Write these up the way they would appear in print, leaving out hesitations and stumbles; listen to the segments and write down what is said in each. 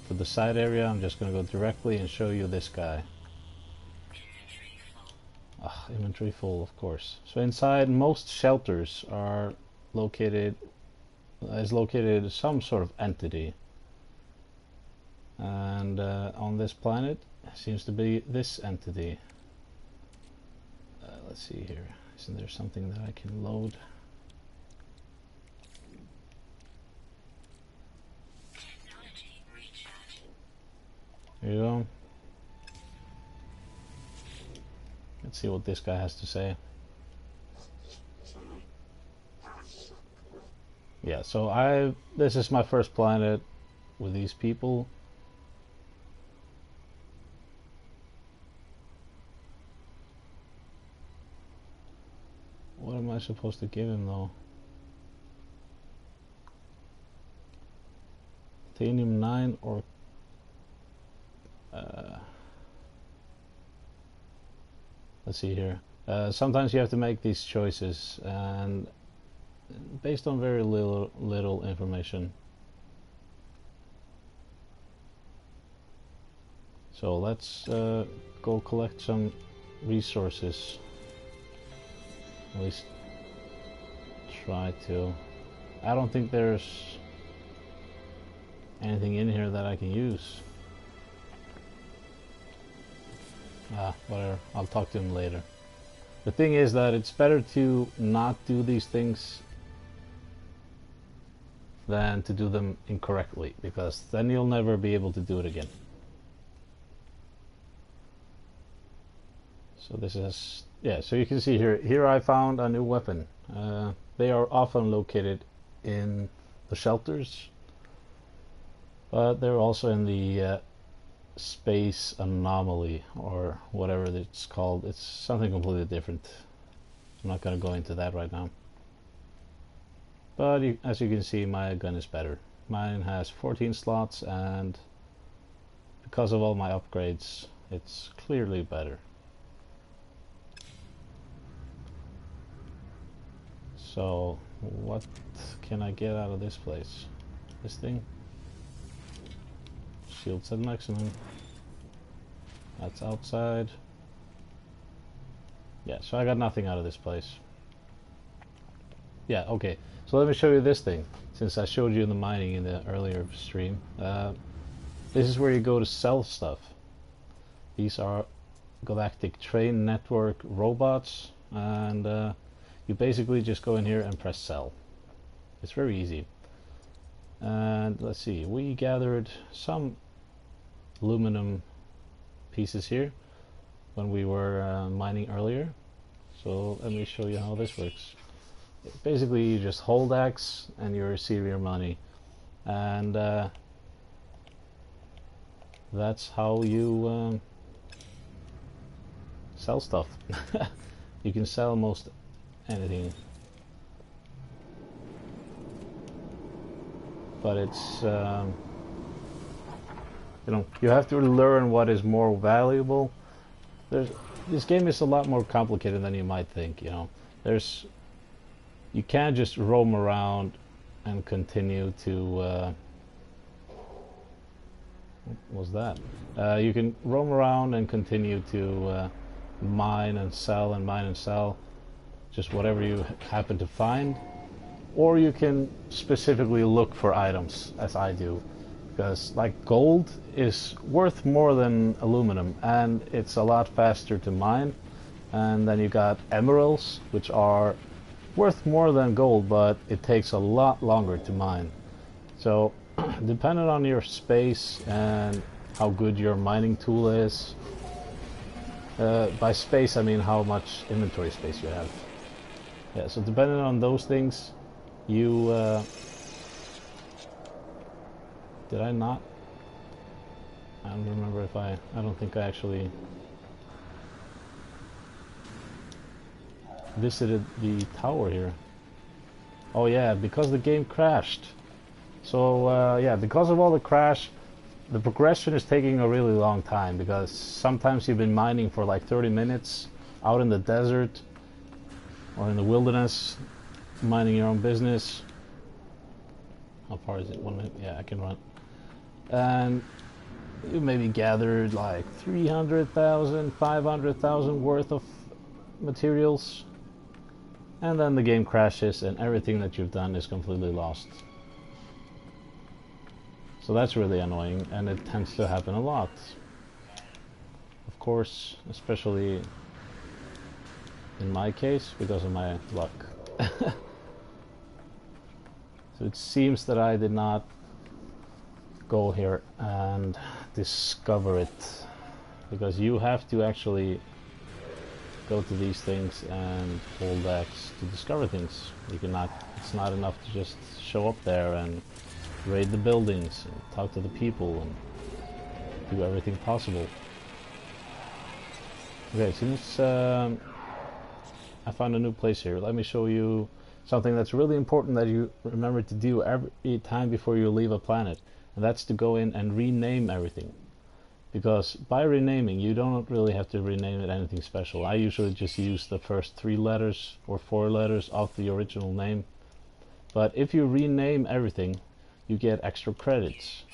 to the side area. I'm just going to go directly and show you this guy. Inventory full, of course. So inside, most shelters are located some sort of entity, and on this planet seems to be this entity. Let's see here. Isn't there something that I can load? There you go. Let's see what this guy has to say. Yeah, so this is my first planet with these people. What am I supposed to give him though? Titanium 9 or let's see here. Sometimes you have to make these choices, and based on very little information. So let's go collect some resources. At least try to. I don't think there's anything in here that I can use. Whatever. I'll talk to him later. The thing is that it's better to not do these things than to do them incorrectly, because then you'll never be able to do it again. So this is, yeah, so you can see here I found a new weapon. They are often located in the shelters, but they're also in the space anomaly, or whatever it's called. It's something completely different. I'm not going to go into that right now. But as you can see, my gun is better. Mine has 14 slots, and because of all my upgrades, it's clearly better. So what can I get out of this place? This thing? Shields at maximum. That's outside. Yeah, so I got nothing out of this place. Yeah, okay. So let me show you this thing, since I showed you the mining in the earlier stream. This is where you go to sell stuff. These are Galactic Train Network robots, and you basically just go in here and press sell. It's very easy. And let's see, we gathered some aluminum pieces here when we were mining earlier. So let me show you how this works. Basically, you just hold X and you receive your money, and that's how you sell stuff. You can sell most anything, but it's you know, you have to learn what is more valuable. This game is a lot more complicated than you might think. You know, you can't just roam around and continue to what was that? You can roam around and continue to mine and sell just whatever you happen to find, or you can specifically look for items, as I do, because like gold is worth more than aluminum, and it's a lot faster to mine. And then you got emeralds, which are worth more than gold, but it takes a lot longer to mine. So depending on your space and how good your mining tool is, by space I mean how much inventory space you have. Yeah, so depending on those things, you did I not? I don't remember if I don't think I actually visited the tower here. Oh yeah, because the game crashed. So yeah, because of all the crash, the progression is taking a really long time, because sometimes you've been mining for like 30 minutes out in the desert or in the wilderness, mining your own business. How far is it? 1 minute? Yeah, I can run. and you maybe gathered like 300,000, 500,000 worth of materials, and then the game crashes and everything that you've done is completely lost. So that's really annoying, and it tends to happen a lot. Of course, especially in my case, because of my luck. So it seems that I did not go here and discover it, because you have to actually go to these things and hold X to discover things. You cannot, it's not enough to just show up there and raid the buildings and talk to the people and do everything possible. Okay, since I found a new place here, let me show you something that's really important that you remember to do every time before you leave a planet, and that's to go in and rename everything. Because by renaming, you don't really have to rename it anything special. I usually just use the first 3 letters or 4 letters of the original name. But if you rename everything, you get extra credits.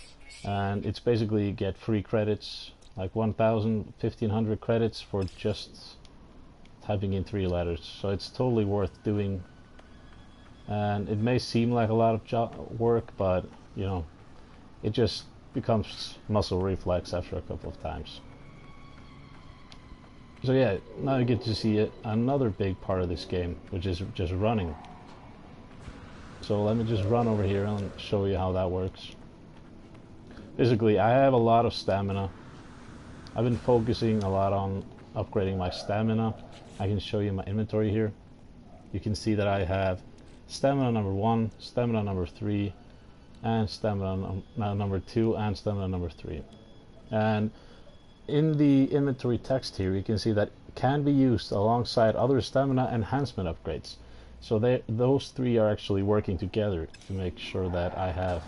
And it's basically you get free credits, like 1,000, 1,500 credits for just typing in 3 letters. So it's totally worth doing. And it may seem like a lot of work, but you know, it just becomes muscle reflex after a couple of times. So yeah, now you get to see another big part of this game, which is just running. So let me just run over here and show you how that works. Basically, I have a lot of stamina. I've been focusing a lot on upgrading my stamina. I can show you my inventory here. You can see that I have stamina number 1, stamina number 3, and stamina number 2, and stamina number 3. And in the inventory text here, you can see that it can be used alongside other stamina enhancement upgrades. So those 3 are actually working together to make sure that I have,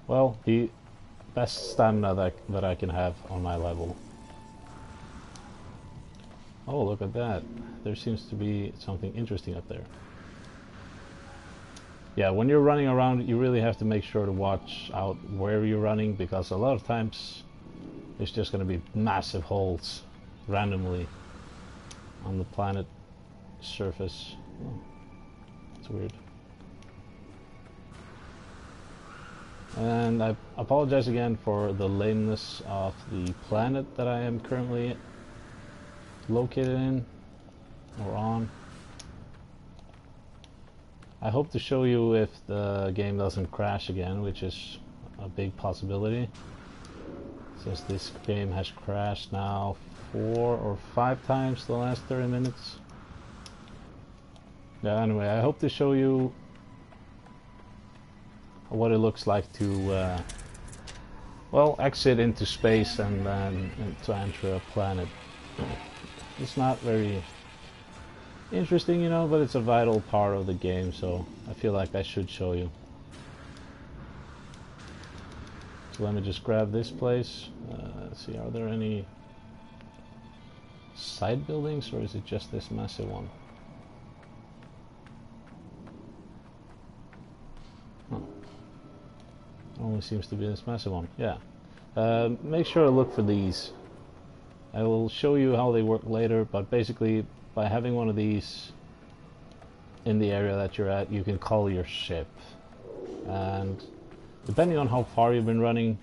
well, the best stamina that I can have on my level. Oh, look at that. There seems to be something interesting up there. Yeah, when you're running around, you really have to make sure to watch out where you're running, because a lot of times there's just going to be massive holes randomly on the planet surface. Oh, that's weird. And I apologize again for the lameness of the planet that I am currently located in or on. I hope to show you if the game doesn't crash again, which is a big possibility, since this game has crashed now 4 or 5 times the last 30 minutes. Yeah, anyway, I hope to show you what it looks like to well, exit into space and then to enter a planet. It's not very interesting, you know, but it's a vital part of the game, so I feel like I should show you. So let me just grab this place. Let's see, are there any side buildings, or is it just this massive one? Oh. Only seems to be this massive one. Yeah. Make sure to look for these. I will show you how they work later, but basically by having one of these in the area that you're at, you can call your ship. And depending on how far you've been running,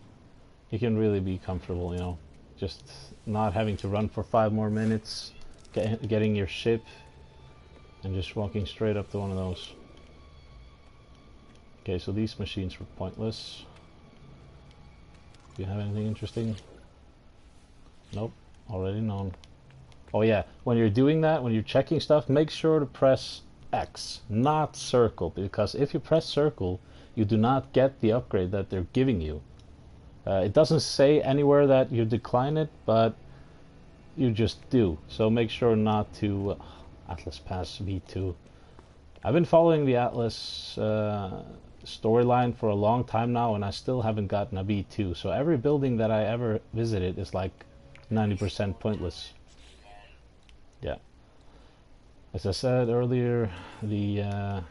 you can really be comfortable, you know. Just not having to run for 5 more minutes, getting your ship, and just walking straight up to one of those. Okay, so these machines were pointless. Do you have anything interesting? Nope, already known. Oh yeah, when you're doing that, when you're checking stuff, make sure to press X, not circle, because if you press circle, you do not get the upgrade that they're giving you. It doesn't say anywhere that you decline it, but you just do. So make sure not to... Atlas Pass V2. I've been following the Atlas storyline for a long time now, and I still haven't gotten a V2. So every building that I ever visited is like 90% pointless. Yeah. As I said earlier, the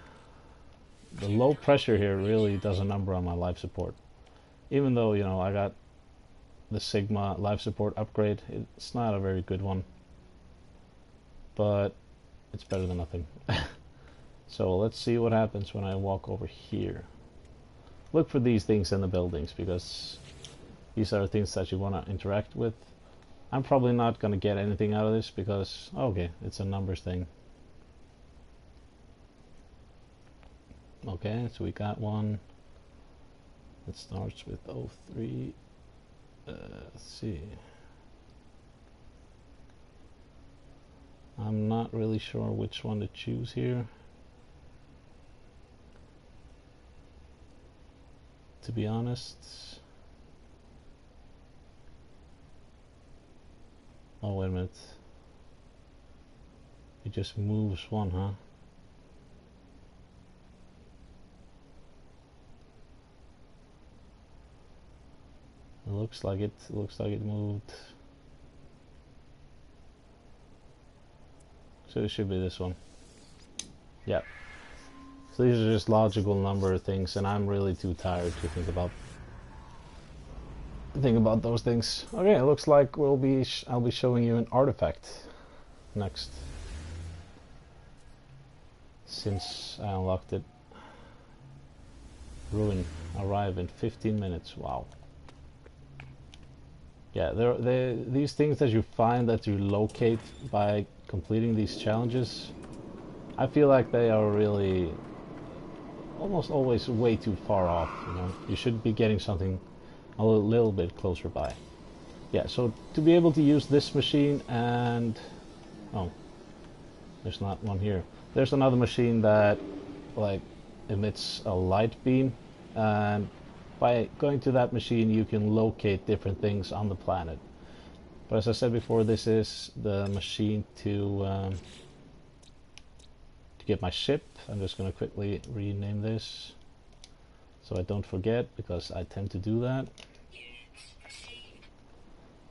low pressure here really does a number on my life support. Even though, you know, I got the Sigma life support upgrade, it's not a very good one, but it's better than nothing. So let's see what happens when I walk over here. Look for these things in the buildings, because these are things that you want to interact with. I'm probably not going to get anything out of this because, okay, it's a numbers thing. Okay, so we got one. It starts with 03. Let's see. I'm not really sure which one to choose here, to be honest. Oh, wait a minute. It just moves one, huh? It looks like it. Looks like it moved. So it should be this one. Yeah. So these are just logical number of things, and I'm really too tired to think about those things. Okay, it looks like I'll be showing you an artifact next, since I unlocked it. Ruin arrive in 15 minutes. Wow. Yeah, these things that you find, that you locate by completing these challenges, I feel like they are really almost always way too far off. You know, you should be getting something a little bit closer by. Yeah, so to be able to use this machine, and oh, there's not one here. There's another machine that like emits a light beam, and by going to that machine you can locate different things on the planet. But as I said before, this is the machine to get my ship. I'm just going to quickly rename this so I don't forget, because I tend to do that.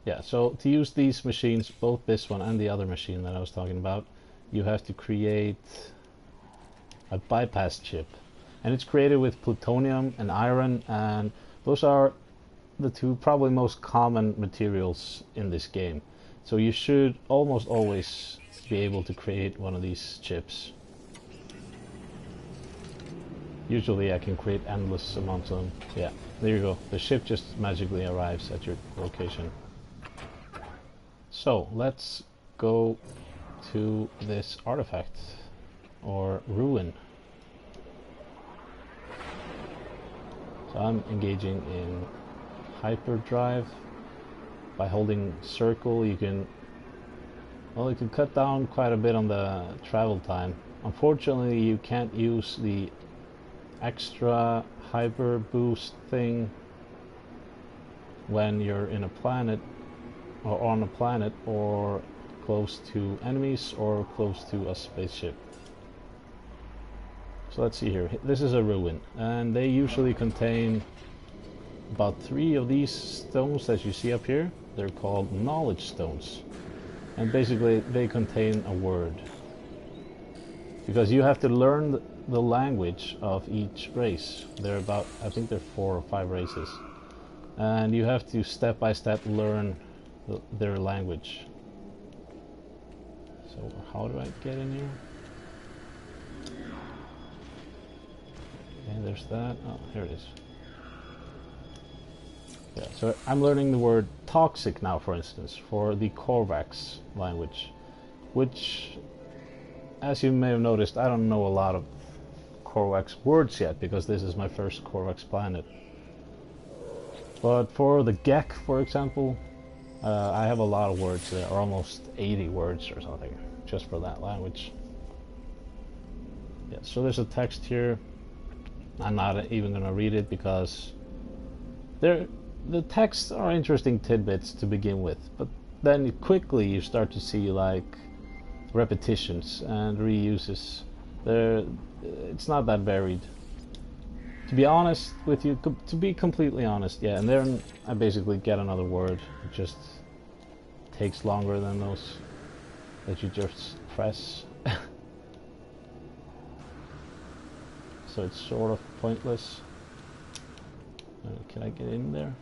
Yeah, so to use these machines, both this one and the other machine that I was talking about, you have to create a bypass chip. And it's created with plutonium and iron, and those are the two probably most common materials in this game. So you should almost always be able to create one of these chips. Usually I can create endless amounts of them. Yeah, there you go. The ship just magically arrives at your location. So let's go to this artifact, or ruin. So I'm engaging in hyperdrive. By holding circle you can cut down quite a bit on the travel time. Unfortunately you can't use the extra hyper boost thing when you're in a planet, or on a planet, or close to enemies, or close to a spaceship. So let's see here. This is a ruin, and they usually contain about 3 of these stones that you see up here. They're called knowledge stones, and basically they contain a word, because you have to learn the language of each race. There are about, I think there are 4 or 5 races, and you have to step by step learn their language. So how do I get in here? Okay, there's that. Oh, here it is. Yeah, so I'm learning the word toxic now, for instance, for the Korvax language, which, as you may have noticed, I don't know a lot of Korvax words yet, because this is my first Korvax planet. But for the Gek, for example, I have a lot of words there, or almost 80 words or something, just for that language. Yeah, so there's a text here. I'm not even going to read it, because the texts are interesting tidbits to begin with, but then quickly you start to see like repetitions and reuses. It's not that varied, to be honest with you. To be completely honest, yeah. And then I basically get another word. It just takes longer than those that you just press. So it's sort of pointless. Can I get in there?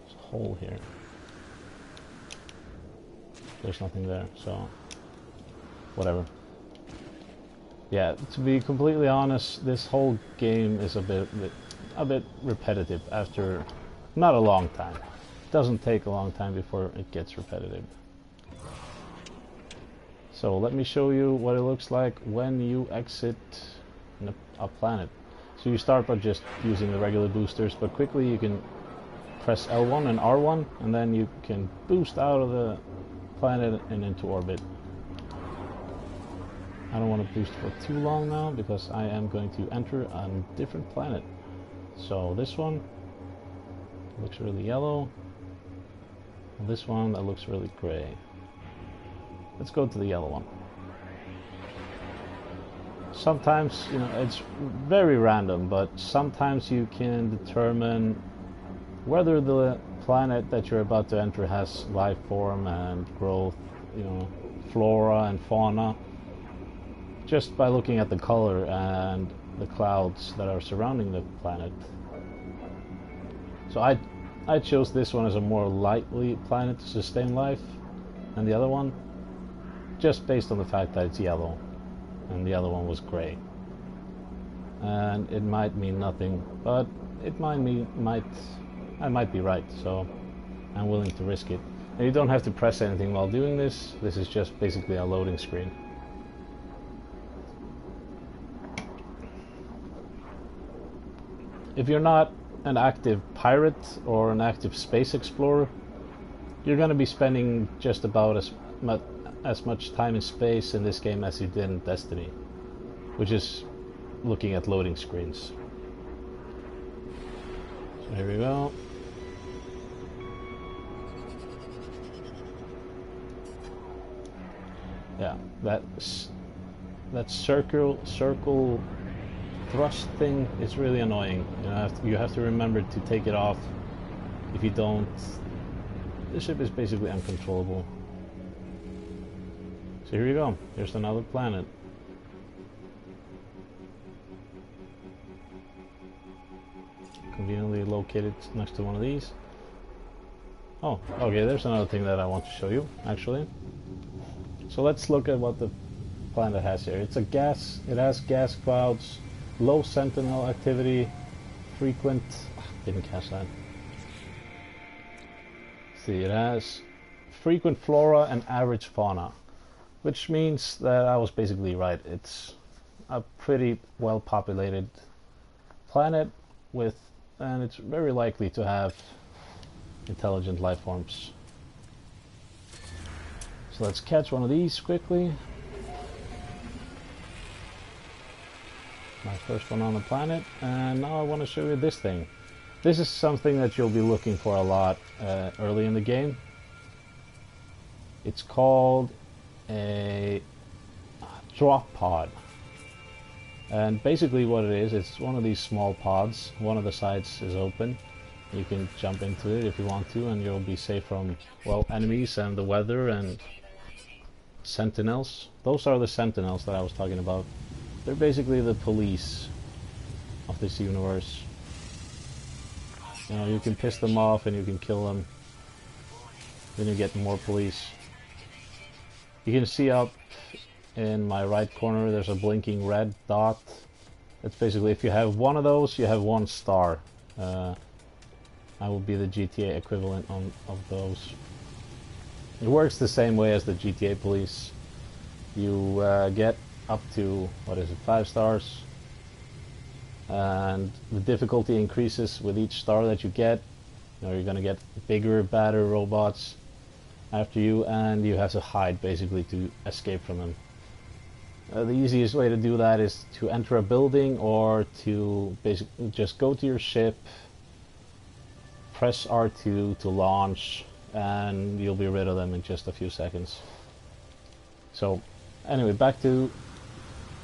There's a hole here. There's nothing there, so whatever. Yeah, to be completely honest, this whole game is a bit repetitive after not a long time. It doesn't take a long time before it gets repetitive. So let me show you what it looks like when you exit a planet. So you start by just using the regular boosters, but quickly you can press L1 and R1, and then you can boost out of the planet and into orbit. I don't want to boost for too long now because I am going to enter a different planet. So this one looks really yellow, and this one that looks really gray. Let's go to the yellow one. Sometimes, you know, it's very random, but sometimes you can determine whether the planet that you're about to enter has life form and growth, you know, flora and fauna, just by looking at the color and the clouds that are surrounding the planet. So I chose this one as a more likely planet to sustain life than the other one, just based on the fact that it's yellow and the other one was gray. And it might mean nothing, but it I might be right, so I'm willing to risk it. And you don't have to press anything while doing this. This is just basically a loading screen. If you're not an active pirate or an active space explorer, you're going to be spending just about as much time in space in this game as you did in Destiny, which is looking at loading screens. So here we go. Yeah, that circle thrust thing is really annoying. You have to remember to take it off. If you don't, the ship is basically uncontrollable. So here you go. Here's another planet. Conveniently located next to one of these. Oh, okay, there's another thing that I want to show you, actually. So let's look at what the planet has here. It has gas clouds, low sentinel activity, frequent... didn't catch that. See, it has frequent flora and average fauna, which means that I was basically right. It's a pretty well populated planet and it's very likely to have intelligent life forms. So let's catch one of these quickly. My first one on the planet, and now I want to show you this thing. This is something that you'll be looking for a lot early in the game. It's called a drop pod. And basically what it is, it's one of these small pods. One of the sides is open. You can jump into it if you want to, and you'll be safe from, well, enemies and the weather and sentinels. Those are the sentinels that I was talking about. They're basically the police of this universe. You know, you can piss them off and you can kill them. Then you get more police. You can see up in my right corner there's a blinking red dot. It's basically, if you have one of those, you have 1 star. I will be the GTA equivalent of those. It works the same way as the GTA police. You get up to, what is it, 5 stars, and the difficulty increases with each star that you get. You know, you're gonna get bigger, badder robots after you, and you have to hide basically to escape from them. The easiest way to do that is to enter a building or to basically just go to your ship, press R2 to launch, and you'll be rid of them in just a few seconds. So anyway, back to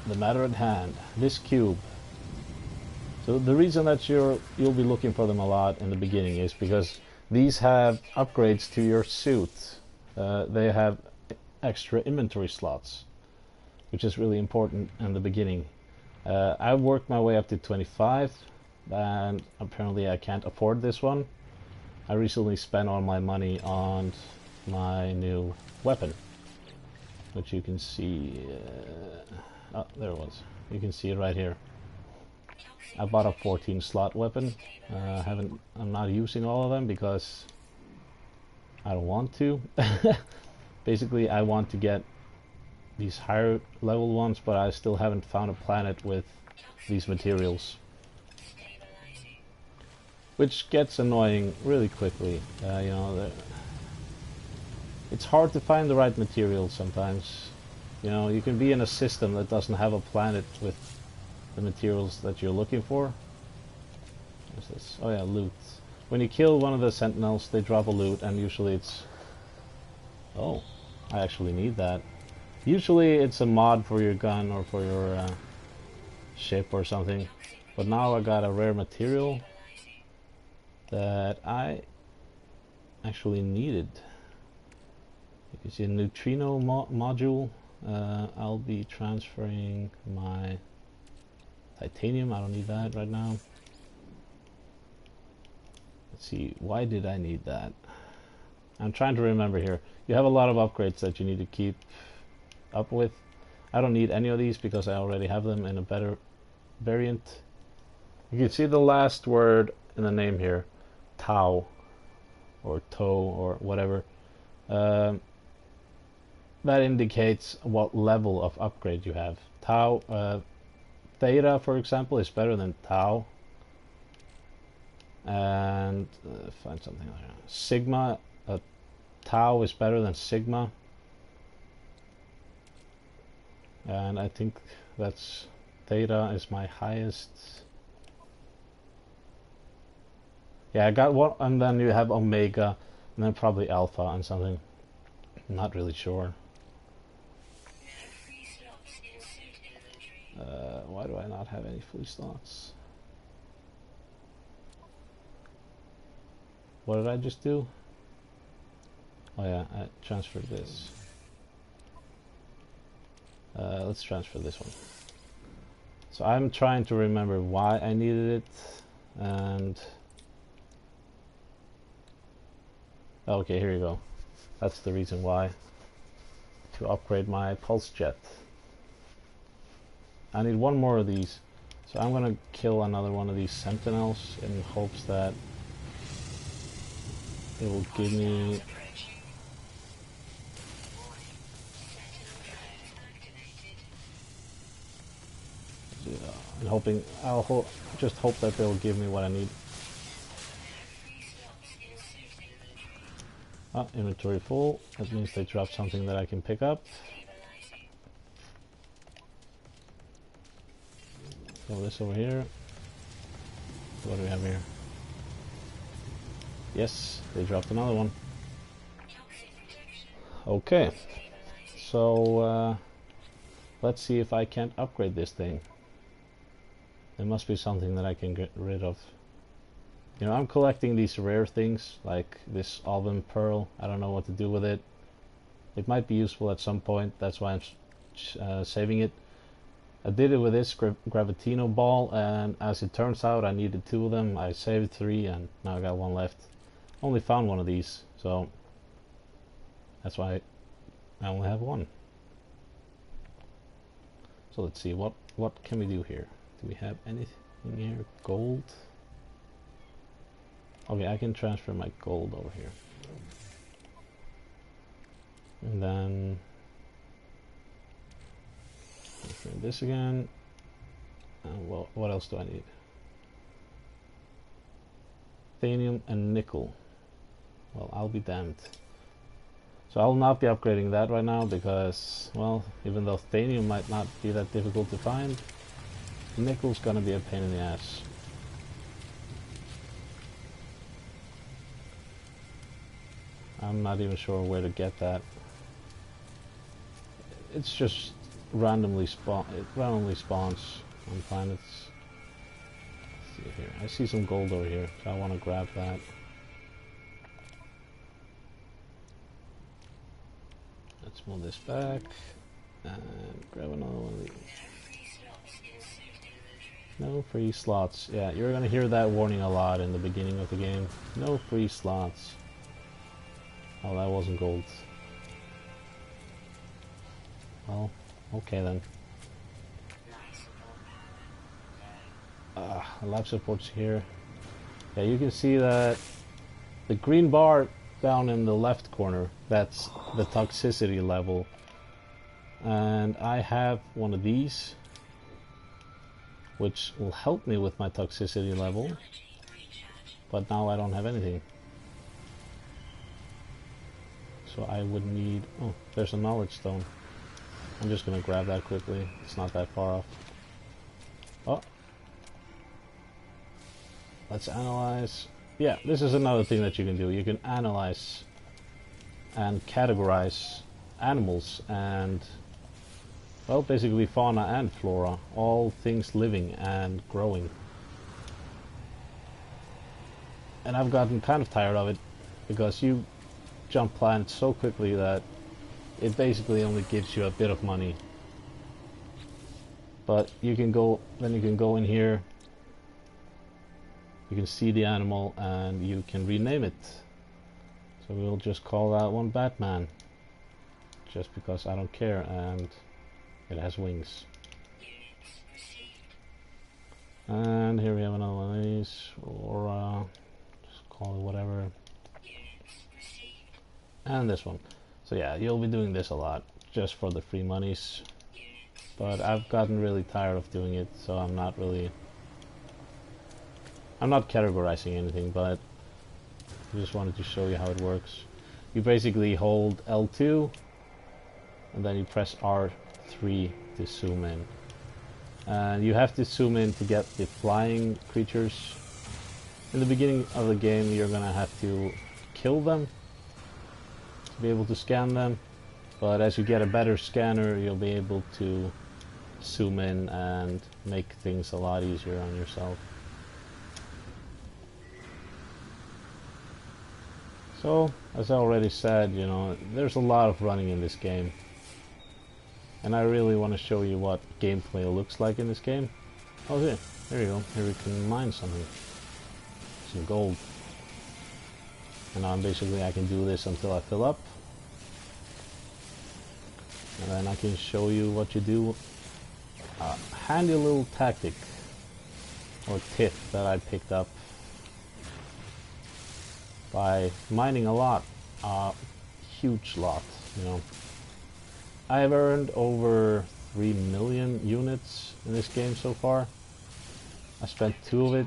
the matter at hand, this cube. So the reason that you'll be looking for them a lot in the beginning is because these have upgrades to your suit. They have extra inventory slots. which is really important in the beginning. I worked my way up to 25, and apparently I can't afford this one. I recently spent all my money on my new weapon, which you can see. Oh, there it was. You can see it right here. I bought a 14 slot weapon. I'm not using all of them because I don't want to. Basically, I want to get these higher level ones, but I still haven't found a planet with these materials, which gets annoying really quickly. You know, it's hard to find the right materials sometimes. You know, you can be in a system that doesn't have a planet with the materials that you're looking for. What's this? Oh yeah, loot. When you kill one of the sentinels, they drop a loot, and usually it's... Oh, I actually need that. Usually it's a mod for your gun or for your ship or something. But now I got a rare material that I actually needed. You can see a neutrino module. I'll be transferring my titanium. I don't need that right now. Let's see, why did I need that? I'm trying to remember here. You have a lot of upgrades that you need to keep up with. I don't need any of these because I already have them in a better variant. You can see the last word in the name here, tau or toe or whatever. That indicates what level of upgrade you have. Tau, theta, for example, is better than tau. And find something like that. Sigma, tau is better than sigma. And I think that's theta is my highest. Yeah, I got one, and then you have omega, and then probably alpha and something. I'm not really sure. Why do I not have any free slots? What did I just do? Oh yeah, I transferred this. Let's transfer this one. So I'm trying to remember why I needed it, and okay, here you go. That's the reason why. To upgrade my pulse jet. I need one more of these, so I'm gonna kill another one of these sentinels in hopes that it will give me... and I'll just hope that they'll give me what I need. Ah, inventory full. That means they dropped something that I can pick up. Throw this over here. What do we have here? Yes, they dropped another one. Okay, so let's see if I can't upgrade this thing. There must be something that I can get rid of. You know, I'm collecting these rare things, like this Alvin Pearl. I don't know what to do with it. It might be useful at some point, that's why I'm saving it. I did it with this Gravitino ball, and as it turns out I needed 2 of them. I saved 3 and now I got 1 left. Only found 1 of these, so that's why I only have 1. So let's see, what can we do here? Do we have anything here? Gold? Okay, I can transfer my gold over here. And then transfer this again. Well, what else do I need? Thanium and nickel. Well, I'll be damned. So I'll not be upgrading that right now because, well, even though thanium might not be that difficult to find, nickel's gonna be a pain in the ass. I'm not even sure where to get that. It's just randomly spawns on planets. Let's see here. I see some gold over here, so I want to grab that. Let's move this back. And grab another one of these. No free slots. Yeah, you're gonna hear that warning a lot in the beginning of the game. No free slots. Oh, that wasn't gold. Well, okay then. Life support's here. Yeah, you can see that the green bar down in the left corner, that's the toxicity level. And I have one of these, which will help me with my toxicity level. But now I don't have anything. So I would need... Oh, there's a knowledge stone. I'm just gonna grab that quickly. It's not that far off. Oh. Let's analyze. Yeah, this is another thing that you can do. You can analyze and categorize animals and, well, basically fauna and flora. All things living and growing. And I've gotten kind of tired of it because you jump plants so quickly that it basically only gives you a bit of money. But you can go, then you can go in here, you can see the animal and you can rename it. So we'll just call that one Batman, just because I don't care, and it has wings. And here we have another one of these, or just call it whatever. And this one. So yeah, you'll be doing this a lot, just for the free monies. But I've gotten really tired of doing it, so I'm not categorizing anything, but I just wanted to show you how it works. You basically hold L2, and then you press R3 to zoom in. And you have to zoom in to get the flying creatures. In the beginning of the game, you're gonna have to kill them to be able to scan them, but as you get a better scanner, you'll be able to zoom in and make things a lot easier on yourself. So, as I already said, you know, there's a lot of running in this game, and I really want to show you what gameplay looks like in this game. Oh, here you go. Here we can mine something, some gold. And now basically I can do this until I fill up. And then I can show you what you do. A handy little tactic or tip that I picked up by mining a lot, a huge lot, you know. I have earned over 3 million units in this game so far. I spent 2 of it.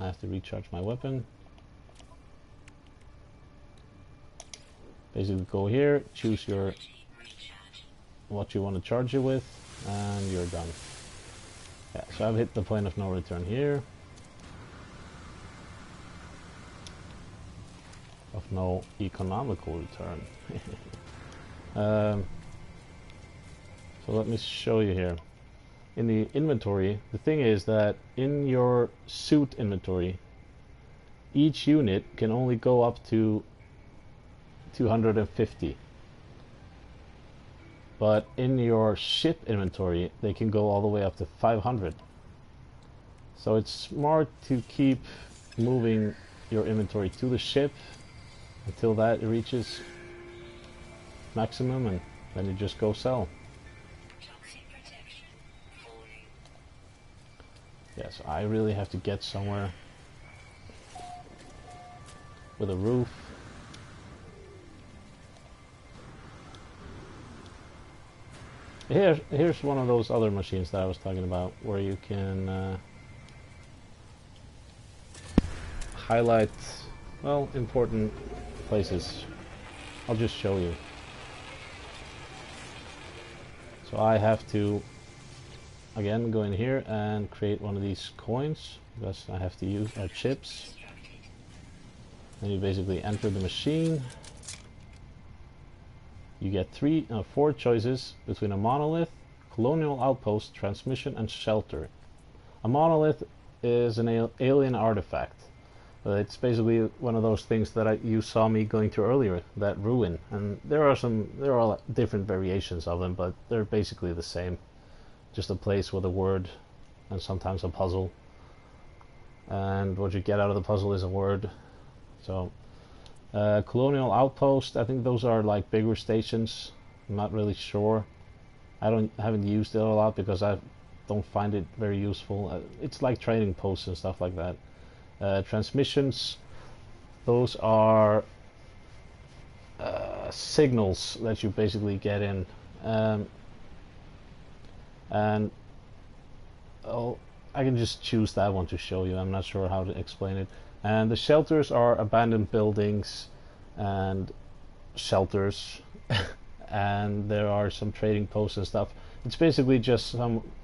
I have to recharge my weapon. Basically go here, choose your what you want to charge it with, and you're done. Yeah, so I've hit the point of no return here. Of no economical return. So let me show you here. In the inventory, the thing is that in your suit inventory, each unit can only go up to 250. But in your ship inventory, they can go all the way up to 500. So it's smart to keep moving your inventory to the ship until that reaches maximum, and then you just go sell. Yeah, so I really have to get somewhere with a roof. Here's one of those other machines that I was talking about, where you can highlight, well, important places. I'll just show you. So I have to, again, go in here and create one of these coins, because I have to use our chips. Then you basically enter the machine. You get 4 choices between a monolith, colonial outpost, transmission, and shelter. A monolith is an alien artifact. It's basically one of those things that you saw me going through earlier, that ruin. And there are different variations of them, but they're basically the same. Just a place with a word and sometimes a puzzle. And what you get out of the puzzle is a word. So, Colonial Outpost, I think those are like bigger stations. I'm not really sure. Haven't used it a lot because I don't find it very useful. It's like trading posts and stuff like that. Transmissions, those are signals that you basically get in, and I can just choose that one to show you. I'm not sure how to explain it. And the shelters are abandoned buildings and shelters and there are some trading posts and stuff. It's basically just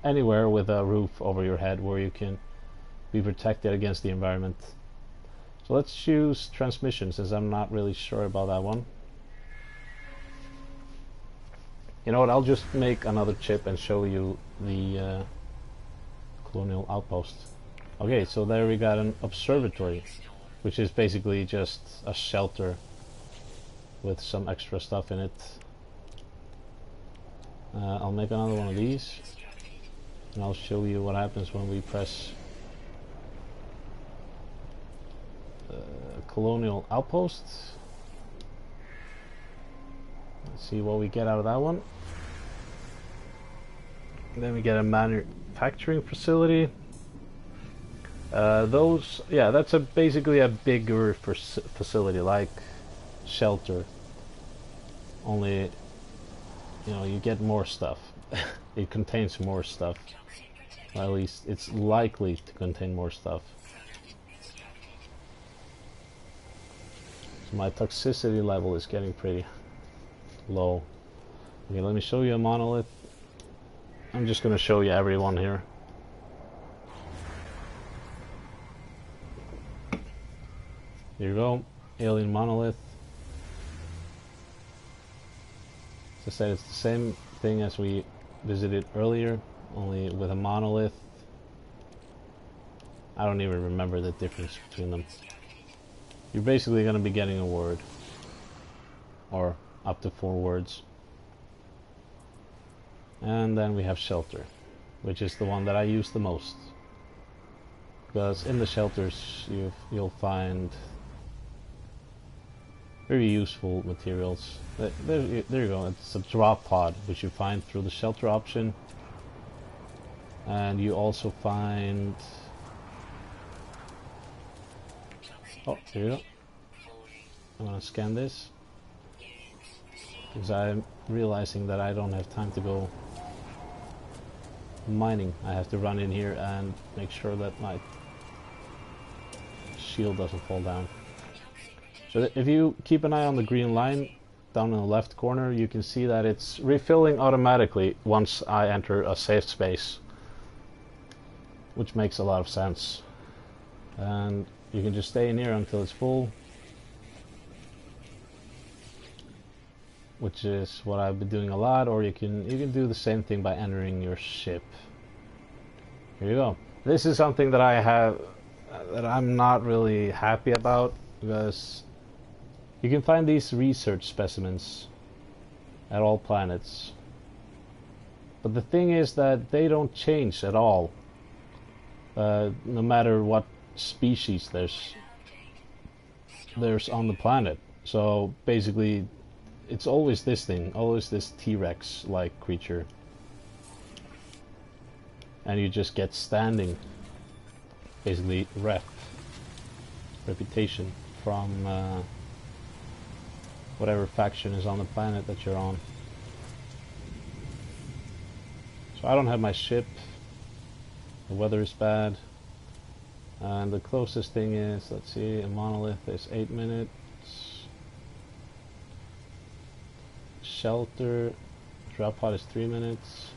anywhere with a roof over your head where you can be protected against the environment. So let's choose transmission, since I'm not really sure about that one. You know what, I'll just make another chip and show you the Colonial Outpost. Okay, so there we got an observatory, which is basically just a shelter with some extra stuff in it. I'll make another one of these and I'll show you what happens when we press Colonial Outpost. Let's see what we get out of that one. And then we get a manufacturing facility. That's basically a bigger facility, like shelter. Only, you get more stuff. It contains more stuff. Or at least it's likely to contain more stuff. So my toxicity level is getting pretty low. Okay, let me show you a monolith. I'm just going to show you everyone here. Here you go, alien monolith. As I said, it's the same thing as we visited earlier, only with a monolith. I don't even remember the difference between them. You're basically going to be getting a word, or up to 4 words. And then we have shelter, which is the one that I use the most, because in the shelters you'll find very useful materials. There you go, it's a drop pod, which you find through the shelter option. And you also find... Oh, here you go. I'm gonna scan this, because I'm realizing that I don't have time to go mining. I have to run in here and make sure that my shield doesn't fall down. So if you keep an eye on the green line down in the left corner, you can see that it's refilling automatically once I enter a safe space, which makes a lot of sense. And you can just stay in here until it's full, which is what I've been doing a lot. Or you can do the same thing by entering your ship. Here you go. This is something that I'm not really happy about, because you can find these research specimens at all planets, but the thing is that they don't change at all, no matter what species there's on the planet. So basically it's always this thing, always this T-Rex like creature, and you just get standing, basically reputation from whatever faction is on the planet that you're on. So I don't have my ship, the weather is bad, and the closest thing is, let's see, a monolith is 8 minutes, shelter, drop pod is 3 minutes,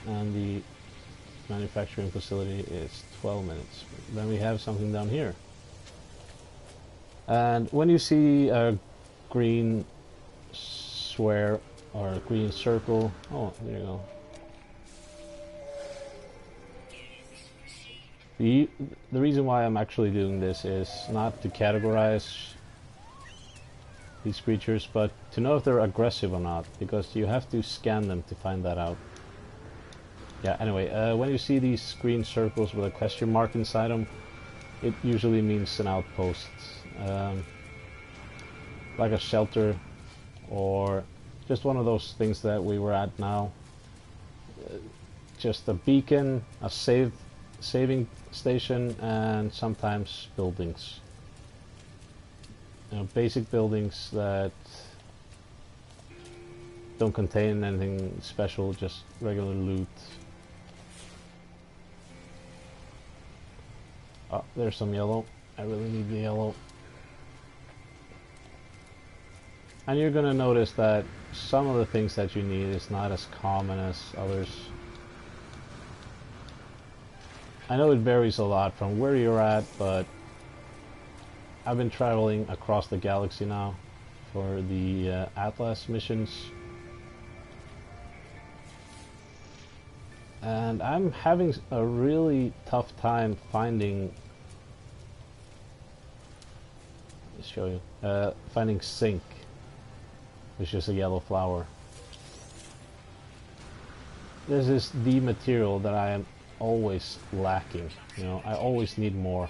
and the manufacturing facility is 12 minutes. Then we have something down here. And when you see a green square or a green circle, oh, there you go. The, the reason why I'm actually doing this is not to categorize these creatures, but to know if they're aggressive or not, because you have to scan them to find that out. Yeah, anyway, when you see these green circles with a question mark inside them, it usually means an outpost. Like a shelter, or just one of those things that we were at now. Just a beacon, a saving station, and sometimes buildings. You know, basic buildings that don't contain anything special, just regular loot. Oh, there's some yellow. I really need the yellow. And you're gonna notice that some of the things that you need is not as common as others. I know it varies a lot from where you're at, but I've been traveling across the galaxy now for the Atlas missions. And I'm having a really tough time finding, let's show you, finding zinc, which is a yellow flower. This is the material that I am always lacking. You know, I always need more.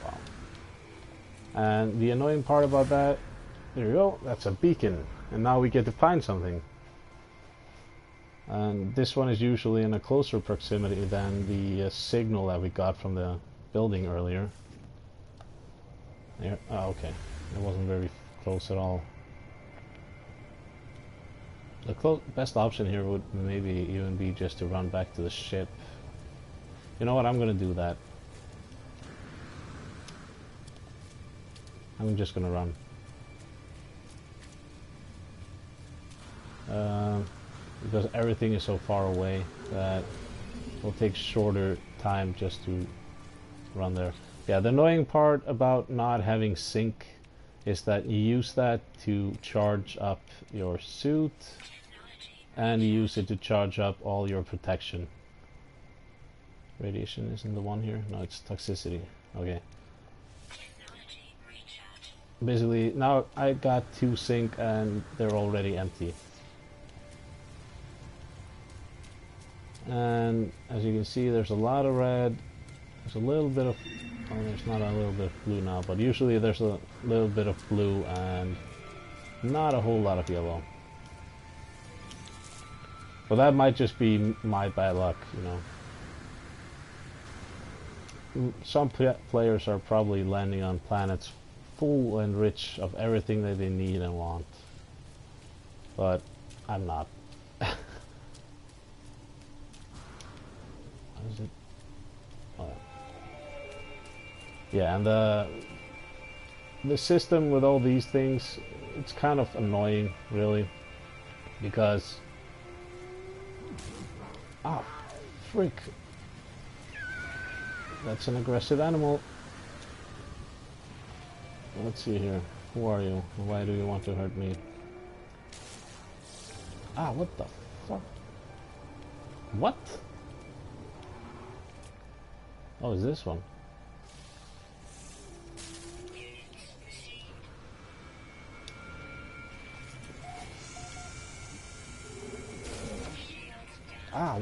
Wow. And the annoying part about that, there you go, that's a beacon. And now we get to find something. And this one is usually in a closer proximity than the signal that we got from the building earlier. There. Oh, okay. It wasn't very close at all. The best option here would maybe even be just to run back to the ship. You know what? I'm gonna do that. I'm just gonna run. Because everything is so far away that it will take shorter time just to run there. Yeah, the annoying part about not having sync is that you use that to charge up your suit and you use it to charge up all your protection. Radiation isn't the one here? No, it's toxicity. Okay. Basically, now I got 2 sync and they're already empty. And as you can see, there's a lot of red. There's a little bit of, oh, there's not a little bit of blue now, but usually there's a little bit of blue and not a whole lot of yellow. But that might just be my bad luck, you know. Some players are probably landing on planets full and rich of everything that they need and want. But I'm not. Is it? Oh. Yeah, and the system with all these things, it's kind of annoying, really, because frick, that's an aggressive animal. Let's see here. Who are you? Why do you want to hurt me? What the fuck? What? Oh, is this one?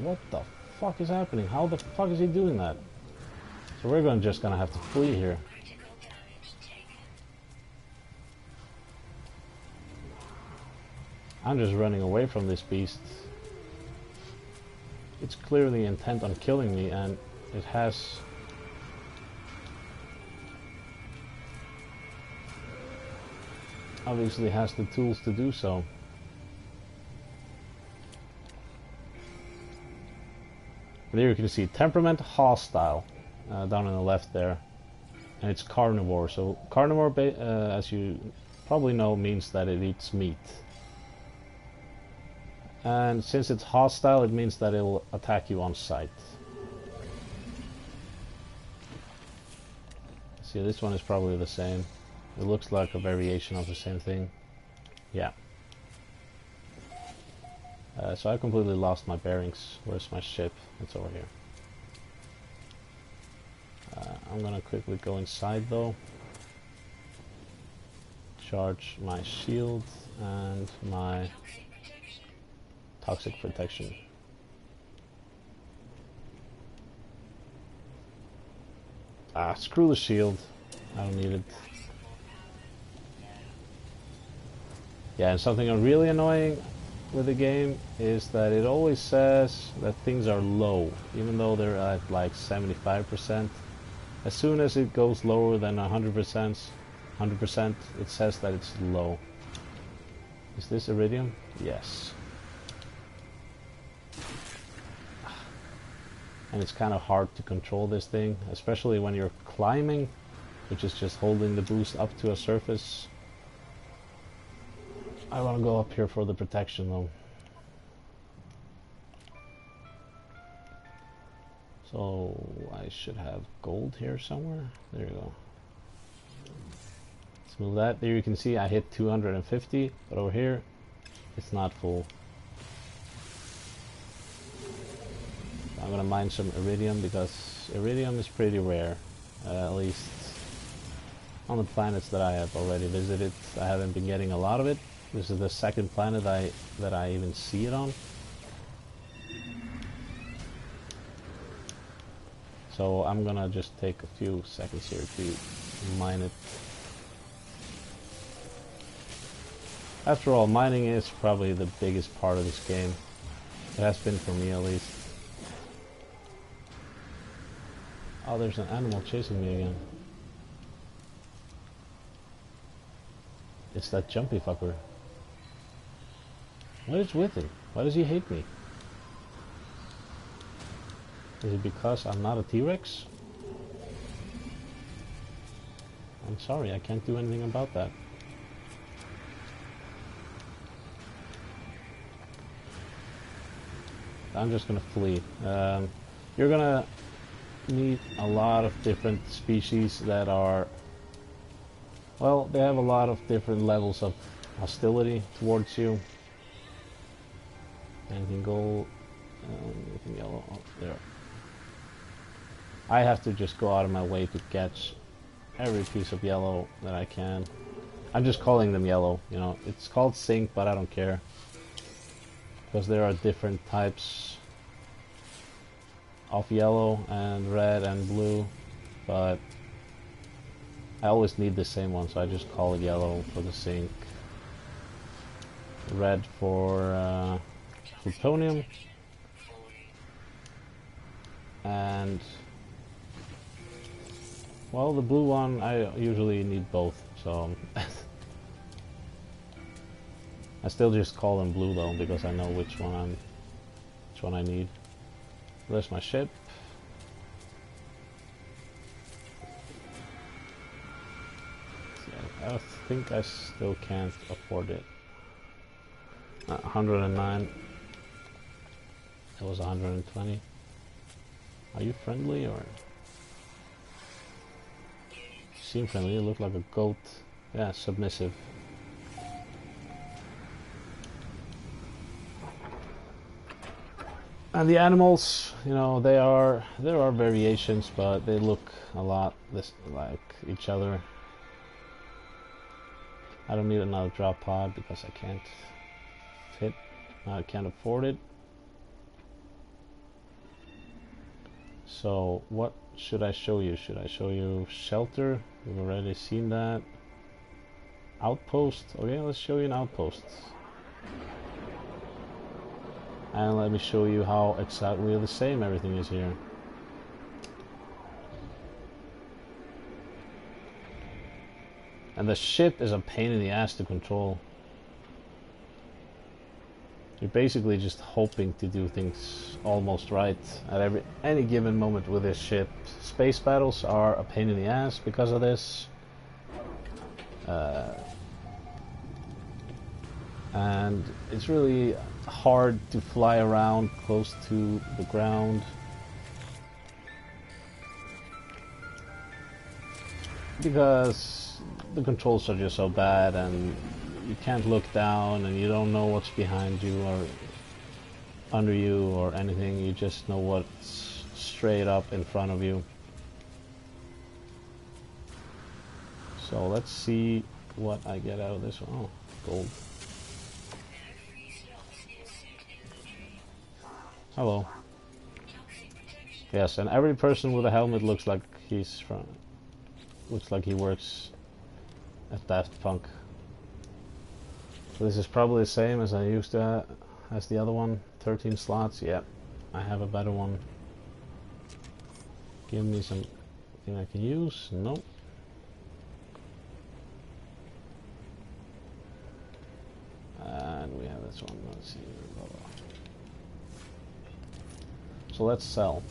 What the fuck is happening? How the fuck is he doing that? So we're just gonna have to flee here. I'm just running away from this beast. It's clearly intent on killing me, and it has obviously has the tools to do so. There you can see temperament hostile down on the left there, and it's carnivore. So carnivore, as you probably know, means that it eats meat. And since it's hostile, it means that it will attack you on sight. See, this one is probably the same. It looks like a variation of the same thing. Yeah. So I completely lost my bearings. Where's my ship? It's over here. I'm gonna quickly go inside though. Charge my shield and my toxic protection. Screw the shield. I don't need it. Yeah, and something really annoying with the game is that it always says that things are low, even though they're at like 75%. As soon as it goes lower than 100%, it says that it's low. Is this iridium? Yes. And it's kind of hard to control this thing, especially when you're climbing, which is just holding the boost up to a surface. I want to go up here for the protection though. So I should have gold here somewhere. There you go. Let's move that. There you can see I hit 250, but over here it's not full. I'm gonna mine some iridium because iridium is pretty rare, at least on the planets that I have already visited. I haven't been getting a lot of it. This is the second planet that I even see it on. So I'm gonna just take a few seconds here to mine it. After all, mining is probably the biggest part of this game. It has been for me at least. Oh, there's an animal chasing me again. It's that jumpy fucker. What is with him? Why does he hate me? Is it because I'm not a T-Rex? I'm sorry, I can't do anything about that. I'm just gonna flee. You're gonna meet a lot of different species that are, well, they have a lot of different levels of hostility towards you. Anything gold, anything yellow, oh, there. I have to just go out of my way to catch every piece of yellow that I can. I'm just calling them yellow, you know, it's called zinc, but I don't care. Because there are different types of yellow and red and blue, but I always need the same one, so I just call it yellow for the zinc, red for plutonium, and well, the blue one I usually need both, so I still just call them blue though, because I know which one I need. There's my ship. Yeah, I think I still can't afford it. 109. It was 120. Are you friendly or? You seem friendly. You look like a goat. Yeah, submissive. And the animals, you know, there are variations, but they look a lot like each other. I don't need another drop pod because I can't fit. I can't afford it. So what should I show you? Should I show you shelter? We've already seen that. Outpost. Okay, let's show you an outpost. And let me show you how exactly the same everything is here. And the ship is a pain in the ass to control. You're basically just hoping to do things almost right at any given moment with this ship. Space battles are a pain in the ass because of this. And it's really hard to fly around close to the ground. Because the controls are just so bad and you can't look down and you don't know what's behind you, or under you or anything. You just know what's straight up in front of you. So let's see what I get out of this one. Oh, gold. Hello. Yes, and every person with a helmet looks like he works at Daft Punk. So this is probably the same as I used to, as the other one. 13 slots. Yep, I have a better one. Give me something I can use. Nope. And we have this one. Let's see. Blah, blah. So let's sell.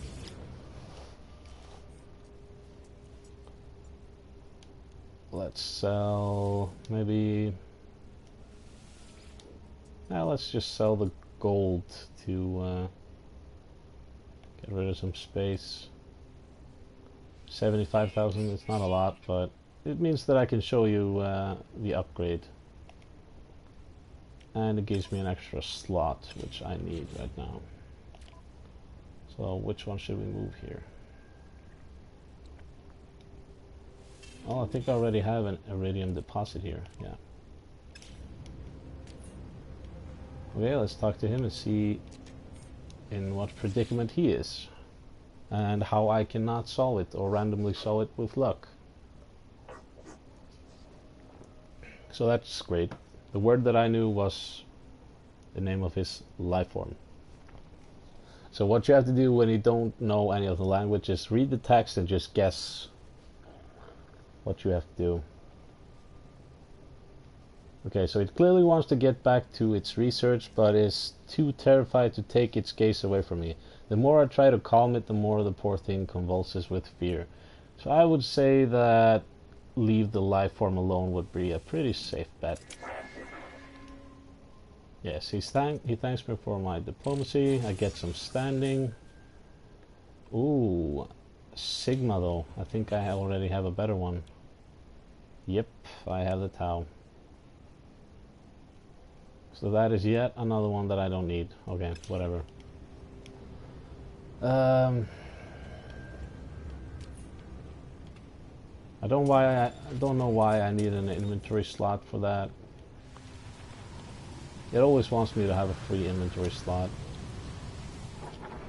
Let's sell maybe. Now let's just sell the gold to get rid of some space. 75,000. It's not a lot, but it means that I can show you the upgrade. And it gives me an extra slot, which I need right now. So which one should we move here? Oh, I think I already have an iridium deposit here. Yeah. Okay, let's talk to him and see in what predicament he is. And how I cannot solve it or randomly solve it with luck. So that's great. The word that I knew was the name of his life form. So what you have to do when you don't know any of the language is read the text and just guess what you have to do. Okay, so it clearly wants to get back to its research, but is too terrified to take its gaze away from me. The more I try to calm it, the more the poor thing convulses with fear. So I would say that leave the life form alone would be a pretty safe bet. Yes, he thanks me for my diplomacy. I get some standing. Ooh, Sigma though. I think I already have a better one. Yep, I have the Tau. So that is yet another one that I don't need. Okay, whatever. I don't know why I need an inventory slot for that. It always wants me to have a free inventory slot,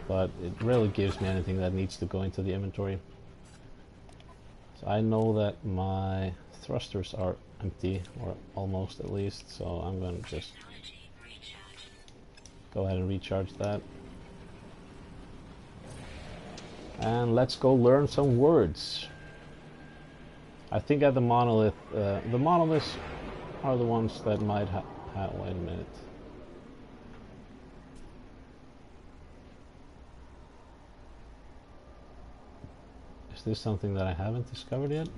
but it rarely gives me anything that needs to go into the inventory. So I know that my thrusters are empty, or almost at least, so I'm going to just go ahead and recharge that. And let's go learn some words. I think at the monolith, the monoliths are the ones that might have. Wait a minute. Is this something that I haven't discovered yet?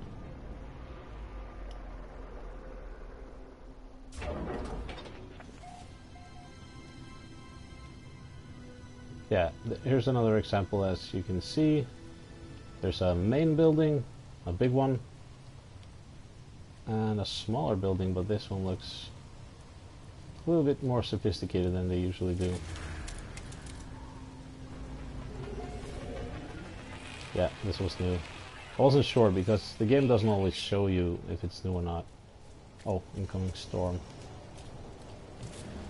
Yeah, here's another example. As you can see, there's a main building, a big one, and a smaller building, but this one looks a little bit more sophisticated than they usually do. Yeah, this was new. I wasn't sure because the game doesn't always show you if it's new or not. Oh, incoming storm.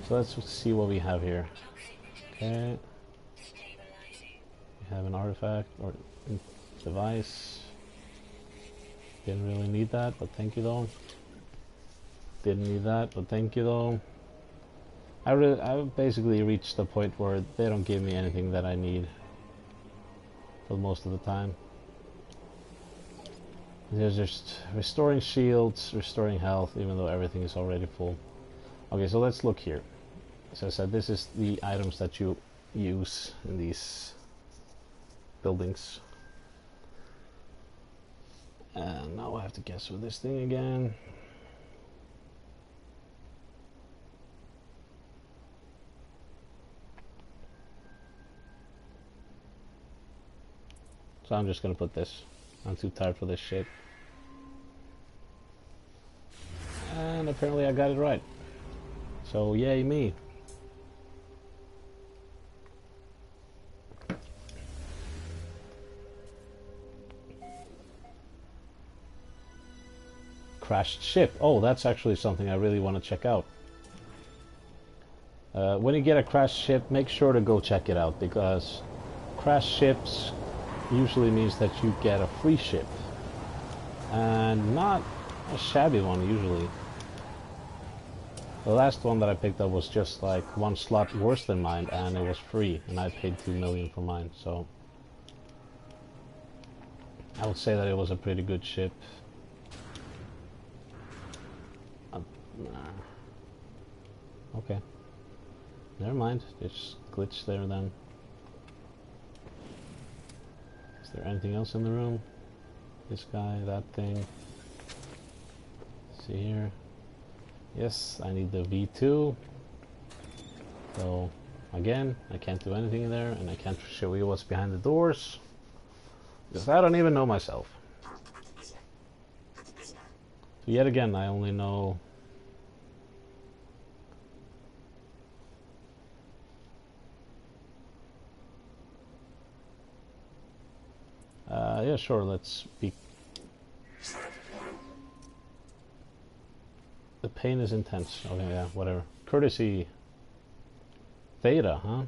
So let's see what we have here. Okay. We have an artifact or device. Didn't really need that, but thank you though. Didn't need that, but thank you though. I basically reached the point where they don't give me anything that I need for most of the time. There's just restoring shields, restoring health, even though everything is already full. Okay, so let's look here. As I said, this is the items that you use in these buildings. And now I have to guess with this thing again. So I'm just gonna put this. I'm too tired for this shit. And apparently I got it right. So yay me. crashed ship. Oh, that's actually something I really want to check out. When you get a crashed ship, make sure to go check it out, because crashed ships usually means that you get a free ship. And not a shabby one, usually. The last one that I picked up was just like one slot worse than mine, and it was free, and I paid 2 million for mine, so I would say that it was a pretty good ship. Okay. Never mind, it's glitched there then. Is there anything else in the room? This guy, that thing. Let's see here. Yes, I need the V2. So, again, I can't do anything in there, and I can't show you what's behind the doors, because I don't even know myself. So yet again, I only know... yeah, sure, let's be... The pain is intense. Okay, yeah, whatever. Courtesy... Theta, huh?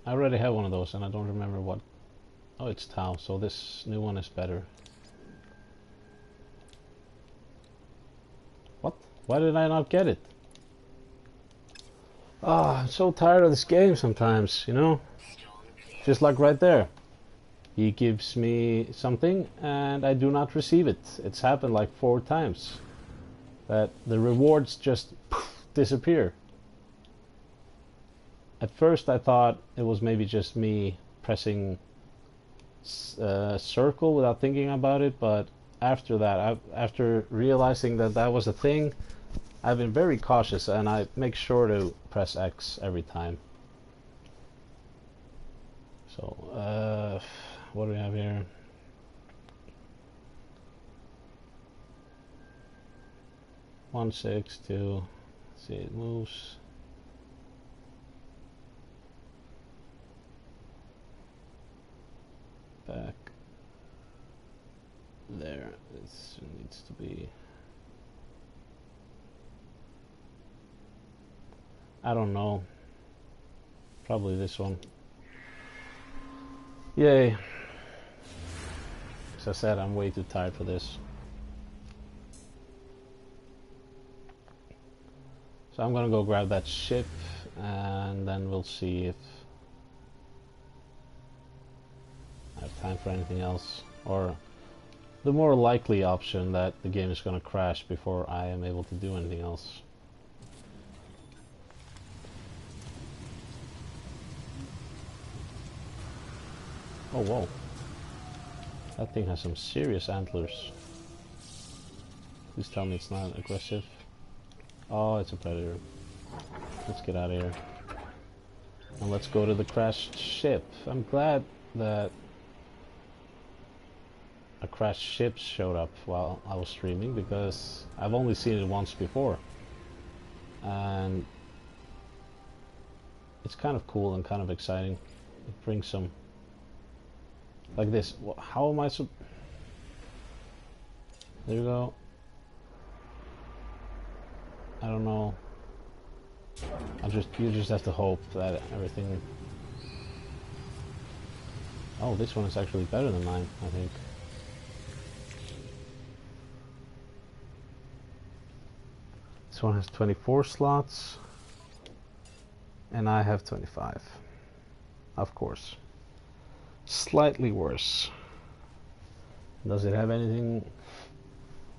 I already have one of those, and I don't remember what... Oh, it's Tau, so this new one is better. What? Why did I not get it? Ah, I'm so tired of this game sometimes, you know? Just like right there. He gives me something, and I do not receive it. It's happened like 4 times. That the rewards just disappear. At first I thought it was maybe just me pressing circle without thinking about it, but after that, after realizing that that was a thing, I've been very cautious, and I make sure to press X every time. So, what do we have here? One, 6, 2. Let's see, it moves. Back. There. This needs to be... I don't know. Probably this one. Yay. As I said, I'm way too tired for this. So I'm gonna go grab that ship, and then we'll see if I have time for anything else, or the more likely option that the game is gonna crash before I am able to do anything else. Oh, whoa. That thing has some serious antlers. Please tell me it's not aggressive. Oh, it's a predator. Let's get out of here. And let's go to the crashed ship. I'm glad that a crashed ship showed up while I was streaming, because I've only seen it once before. And it's kind of cool and kind of exciting. It brings some... Like this. How am I so... There you go. I don't know. You just have to hope that everything... Oh, this one is actually better than mine, I think. This one has 24 slots, and I have 25. Of course. Slightly worse. Does it have anything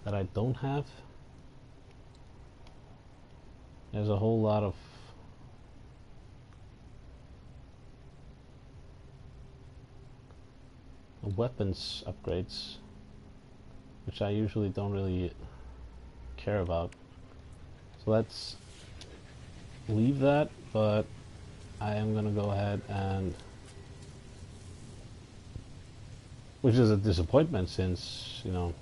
that I don't have? There's a whole lot of weapons upgrades, which I usually don't really care about. So let's leave that, but I am gonna go ahead and... Which is a disappointment, since, you know,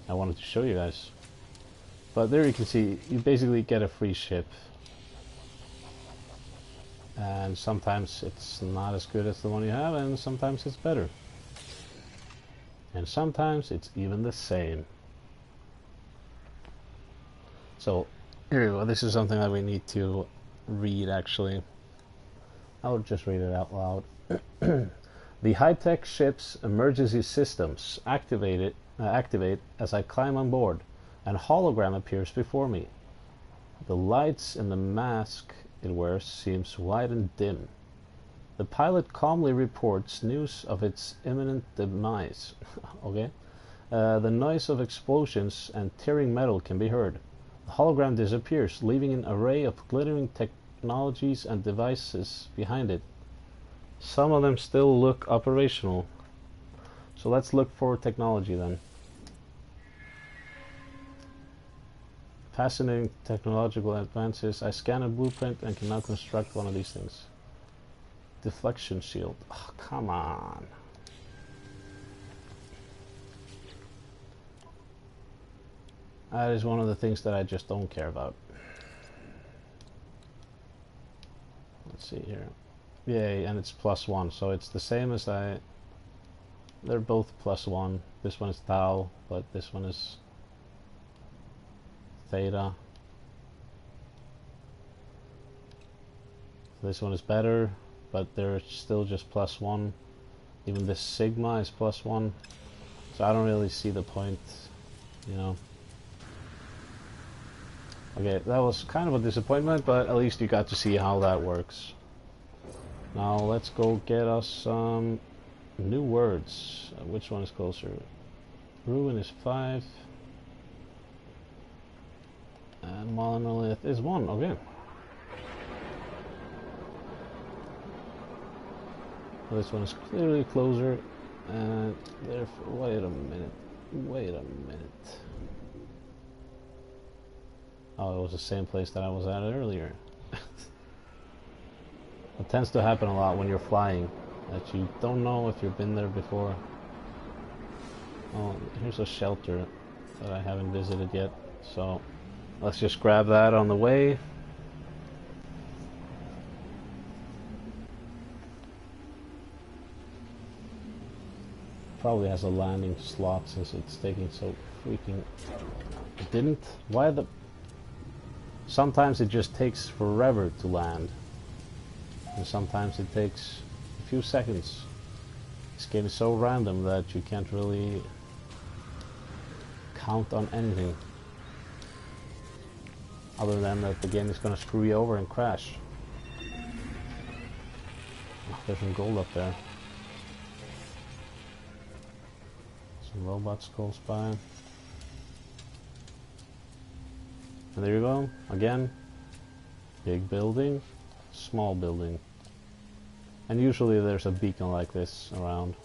I wanted to show you guys. But there you can see, you basically get a free ship. And sometimes it's not as good as the one you have, and sometimes it's better. And sometimes it's even the same. So here we go. This is something that we need to read actually. I'll just read it out loud. The high-tech ship's emergency systems activate as I climb on board. An hologram appears before me. The lights in the mask it wears seems white and dim. The pilot calmly reports news of its imminent demise. Okay. The noise of explosions and tearing metal can be heard. The hologram disappears, leaving an array of glittering technologies and devices behind it. Some of them still look operational. So let's look for technology then. Fascinating technological advances. I scan a blueprint and can now construct one of these things. Deflection shield. Oh, come on. That is one of the things that I just don't care about. Let's see here. Yay, and it's +1, so it's the same as they're both +1. This one is tau, but this one is theta. This one is better, but they're still just +1. Even this sigma is +1, so I don't really see the point, you know. Okay, that was kind of a disappointment, but at least you got to see how that works. Now let's go get us some new words. Which one is closer? Ruin is 5. And monolith is 1. Okay. Well, this one is clearly closer. And therefore, wait a minute. Wait a minute. Oh, it was the same place that I was at earlier. It tends to happen a lot when you're flying, that you don't know if you've been there before. Oh, here's a shelter that I haven't visited yet, so let's just grab that on the way. Probably has a landing slot since it's taking so freaking... It didn't? Why the... Sometimes it just takes forever to land. And sometimes it takes a few seconds. This game is so random that you can't really count on anything. Other than that the game is gonna screw you over and crash. Oh, there's some gold up there. Some robots close by. And there you go. Again, big building. Small building, and usually there's a beacon like this around.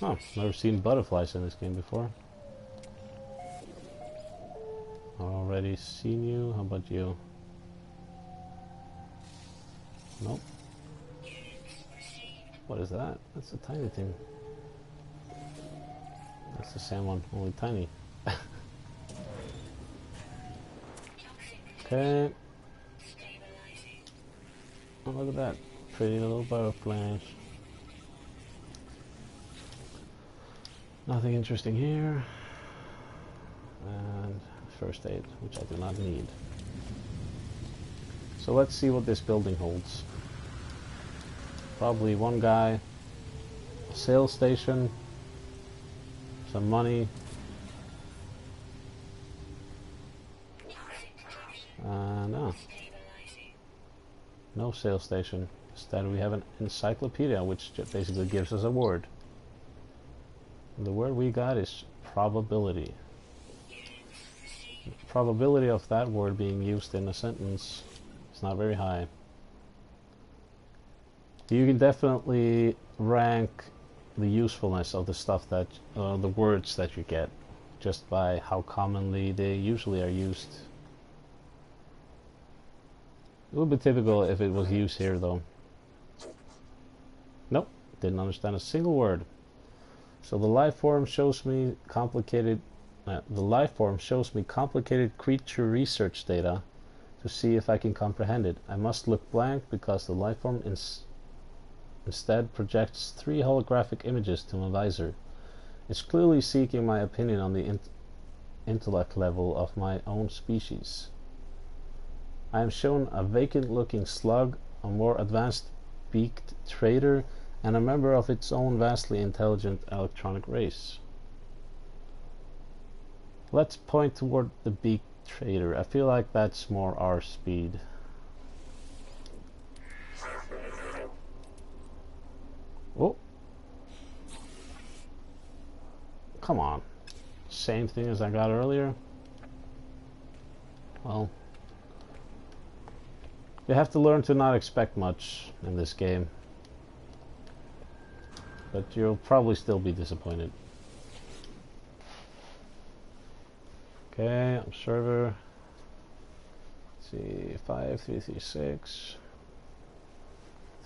Oh, never seen butterflies in this game before. Already seen you. How about you? Nope. What is that? That's a tiny thing. That's the same one, only tiny. Okay. Oh, look at that. Pretty little butterflies. Nothing interesting here. And first aid, which I do not need. So let's see what this building holds. Probably one guy, a sales station, some money, no sales station. Instead we have an encyclopedia, which basically gives us a word. And the word we got is probability. The probability of that word being used in a sentence is not very high. You can definitely rank the usefulness of the stuff that, the words that you get, just by how commonly they usually are used. It would be typical if it was used here, though. Nope, didn't understand a single word. So the life form shows me complicated. The life form shows me complicated creature research data. to see if I can comprehend it. I must look blank because the lifeform instead projects 3 holographic images to my visor. It's clearly seeking my opinion on the intellect level of my own species. I am shown a vacant-looking slug, a more advanced beaked trader, and a member of its own vastly intelligent electronic race. Let's point toward the beaked trader. I feel like that's more our speed. Oh! Come on. Same thing as I got earlier. Well, you have to learn to not expect much in this game. But you'll probably still be disappointed. Okay, observer. Let's see, 5336.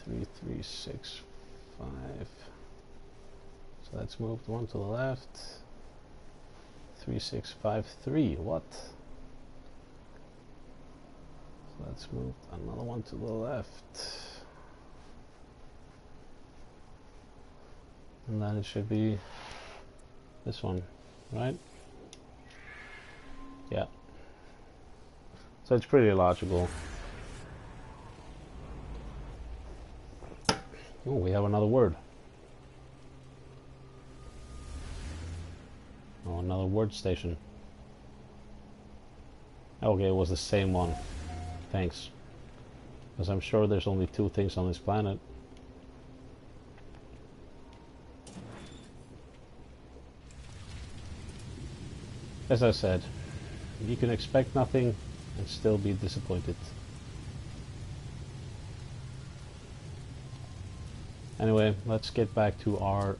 3365. So that's moved one to the left. 3653. What? So that's moved another one to the left. And then it should be this one, right? Yeah. So it's pretty logical. Oh, we have another word. Oh, another word station. Okay, it was the same one. Thanks. Because I'm sure there's only 2 things on this planet. As I said, you can expect nothing and still be disappointed. Anyway, let's get back to our...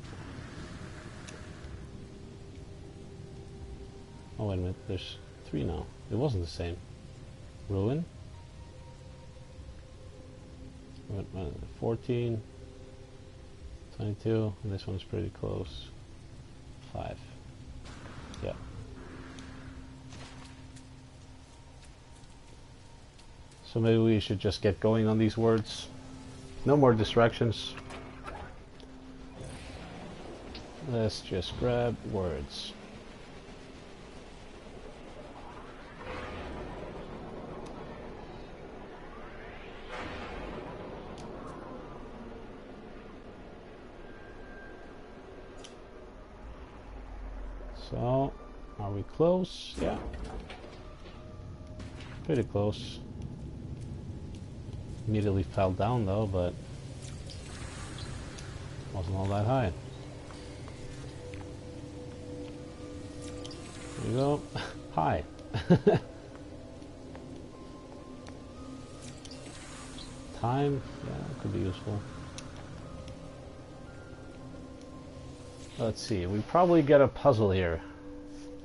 Oh, wait a minute, there's 3 now. It wasn't the same. Ruin. 14. 22. And this one's pretty close. 5. Yeah. So maybe we should just get going on these words. No more distractions. Let's just grab words. So, are we close? Yeah. Pretty close. Immediately fell down though, but wasn't all that high. There you go. Hi. Time, yeah, could be useful. Let's see, we probably get a puzzle here.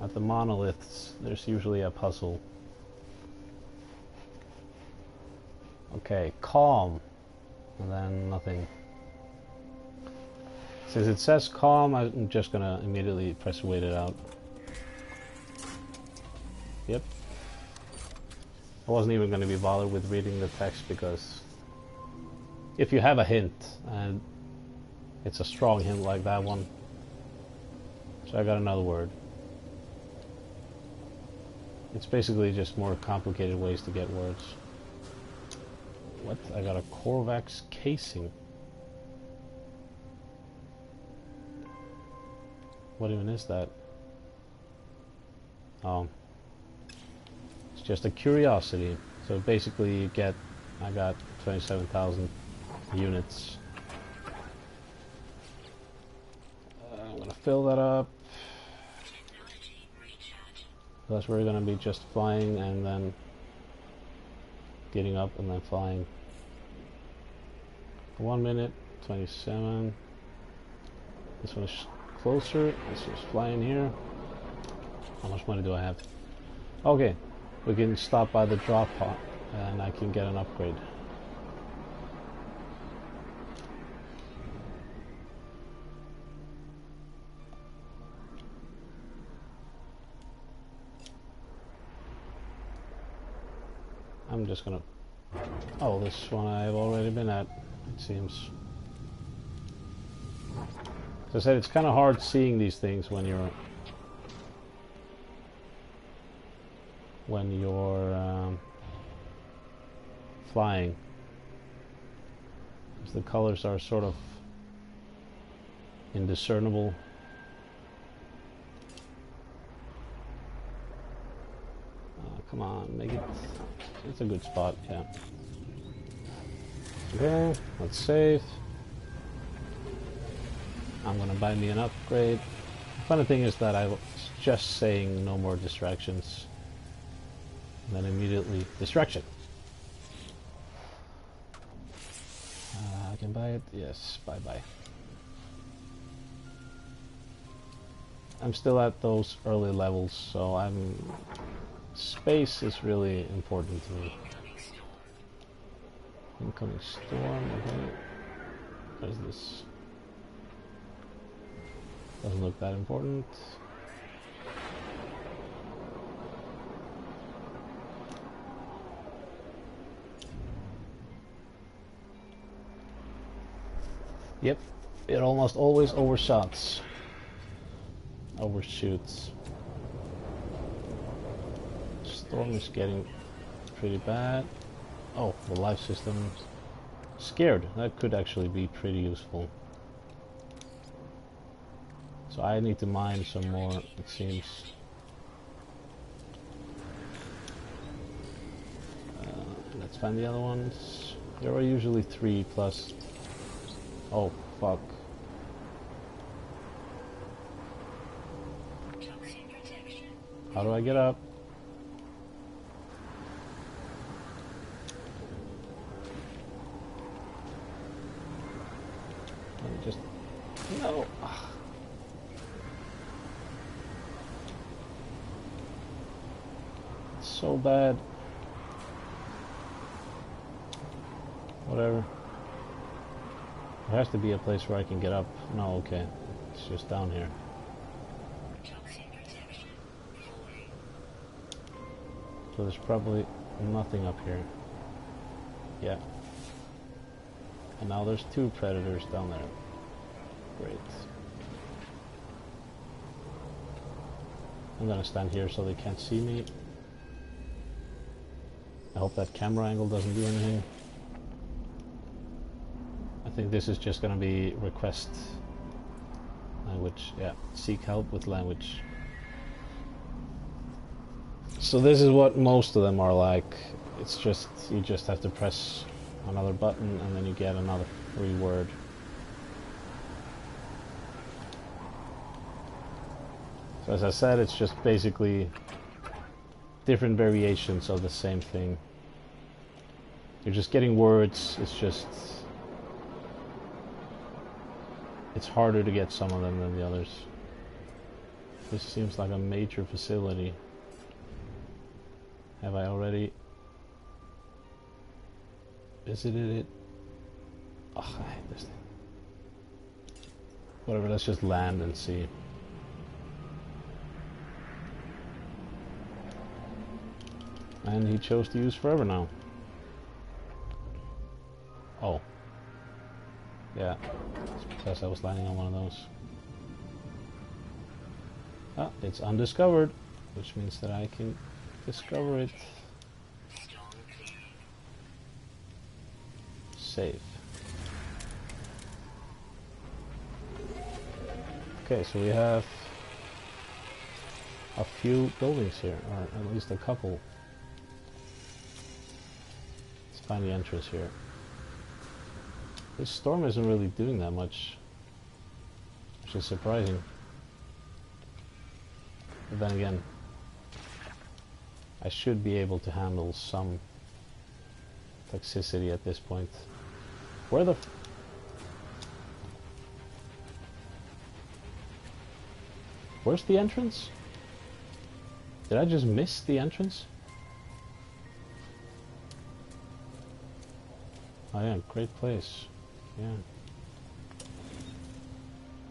At the monoliths, there's usually a puzzle. Okay, calm. And then nothing. Since it says calm, I'm just gonna immediately press wait it out. Yep. I wasn't even gonna be bothered with reading the text because if you have a hint, and it's a strong hint like that one. So I got another word. It's basically just more complicated ways to get words. What? I got a Corvax casing. What even is that? Oh. It's just a curiosity. So basically you get, I got 27,000 units. I'm gonna fill that up. Plus we're gonna be just flying and then getting up and then flying. 1 minute, 27. This one is closer. Let's just fly in here. How much money do I have? Okay, we can stop by the drop pod and I can get an upgrade. I'm just gonna... Oh, this one I've already been at, it seems. As I said, it's kind of hard seeing these things when you're... flying. Because the colors are sort of indiscernible. Come on, make it... It's a good spot, yeah. Okay, let's save. I'm gonna buy me an upgrade. The funny thing is that I was just saying no more distractions. And then immediately, distraction! I can buy it? Yes, bye-bye. I'm still at those early levels, so space is really important to me. Incoming storm, okay. What is this? Doesn't look that important. Yep, it almost always overshoots. Storm is getting pretty bad. Oh, the life system. Scared. That could actually be pretty useful. So I need to mine some more, it seems. Let's find the other ones. There are usually 3 plus... Oh, fuck. How do I get up? Let me just... No! It's so bad. Whatever. There has to be a place where I can get up. No, okay. It's just down here. So there's probably nothing up here. Yeah. And now there's 2 predators down there. Great. I'm gonna stand here so they can't see me. I hope that camera angle doesn't do anything. I think this is just gonna be request language. Yeah, seek help with language. So this is what most of them are like. It's just, you just have to press another button and then you get another free word. So as I said, it's just basically different variations of the same thing. You're just getting words, it's just... It's harder to get some of them than the others. This seems like a major facility. Have I already visited it? Oh, I hate this thing. Whatever, let's just land and see. And he chose to use forever now. Oh. Yeah, it's because I was landing on one of those. Ah, it's undiscovered, which means that I can discover it. Save. Okay, so we have a few buildings here, or at least a couple. Let's find the entrance here. This storm isn't really doing that much, which is surprising. But then again, I should be able to handle some toxicity at this point. Where the... Where's the entrance? Did I just miss the entrance? Oh yeah, great place. Yeah.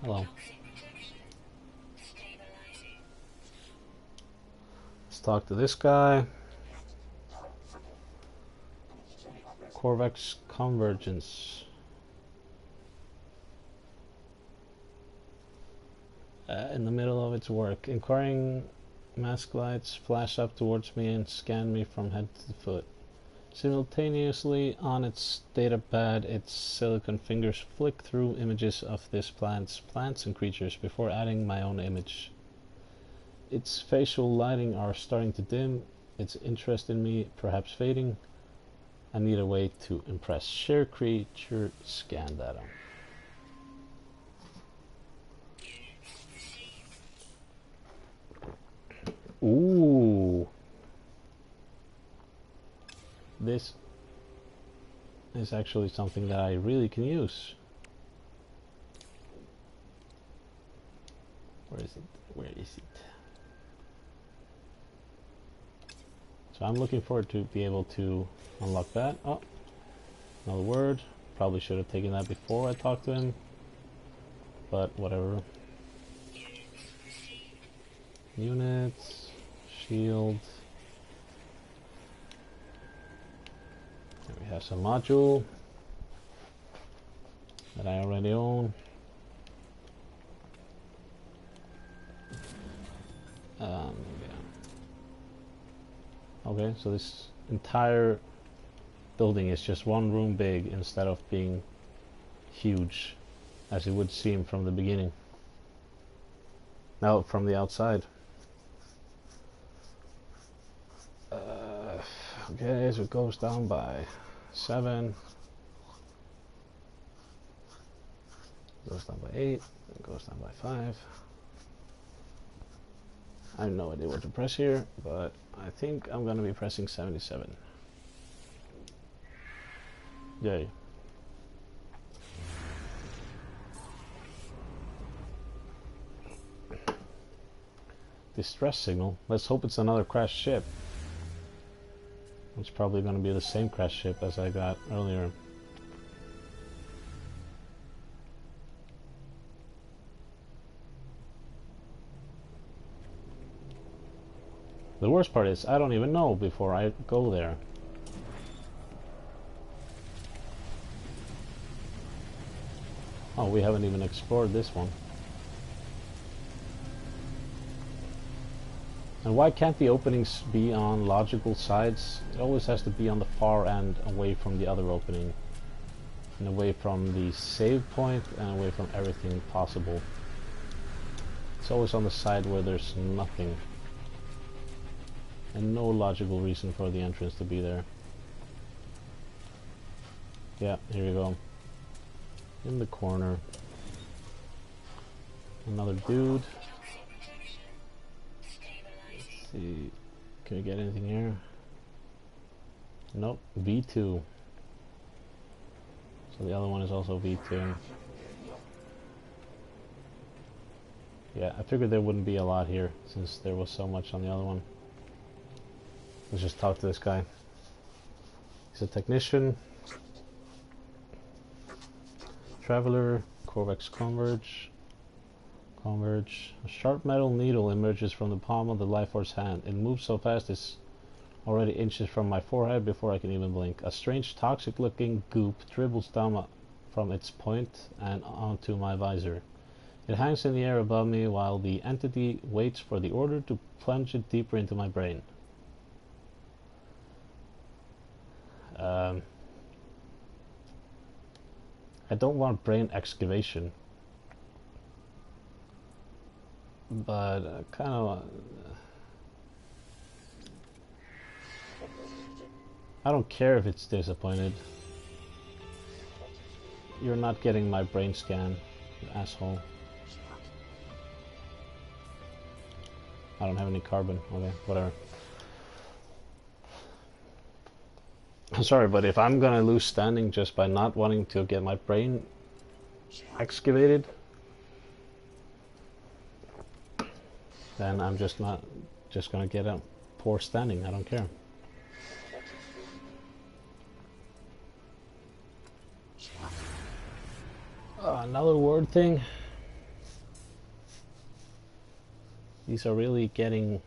Hello. Let's talk to this guy. Corvex Convergence. In the middle of its work, inquiring mask lights flash up towards me and scan me from head to foot. Simultaneously, on its datapad, its silicon fingers flick through images of this plants and creatures before adding my own image. Its facial lighting are starting to dim, its interest in me perhaps fading. I need a way to impress. Share creature scan data. Ooh. This is actually something that I really can use. Where is it? Where is it? So I'm looking forward to be able to unlock that. Oh, another word. Probably should have taken that before I talked to him, but whatever. Units, shield. Here we have some module that I already own. Yeah. Okay, so this entire building is just one room big instead of being huge as it would seem from the beginning. Now from the outside. Okay, so it goes down by 7. Goes down by 8. It goes down by 5. I have no idea what to press here, but I think I'm going to be pressing 77. Yay. Distress signal. Let's hope it's another crashed ship. It's probably going to be the same crash ship as I got earlier. The worst part is I don't even know before I go there. Oh, we haven't even explored this one. And why can't the openings be on logical sides? It always has to be on the far end, away from the other opening. And away from the save point, and away from everything possible. It's always on the side where there's nothing. And no logical reason for the entrance to be there. Yeah, here we go. In the corner. Another dude. See, can we get anything here? Nope, V2. So the other one is also V2. Yeah, I figured there wouldn't be a lot here since there was so much on the other one. Let's just talk to this guy. He's a technician. Traveler, Corvex Converge. Converge. A sharp metal needle emerges from the palm of the Life Force hand. It moves so fast it's already inches from my forehead before I can even blink. A strange toxic looking goop dribbles down from its point and onto my visor. It hangs in the air above me while the entity waits for the order to plunge it deeper into my brain. I don't want brain excavation. But kind of I don't care if it's disappointed. You're not getting my brain scan, you asshole. I don't have any carbon. Okay, whatever. I'm sorry, but if I'm gonna lose standing just by not wanting to get my brain excavated, then I'm just gonna get a poor standing. I don't care. Another word thing. These are really getting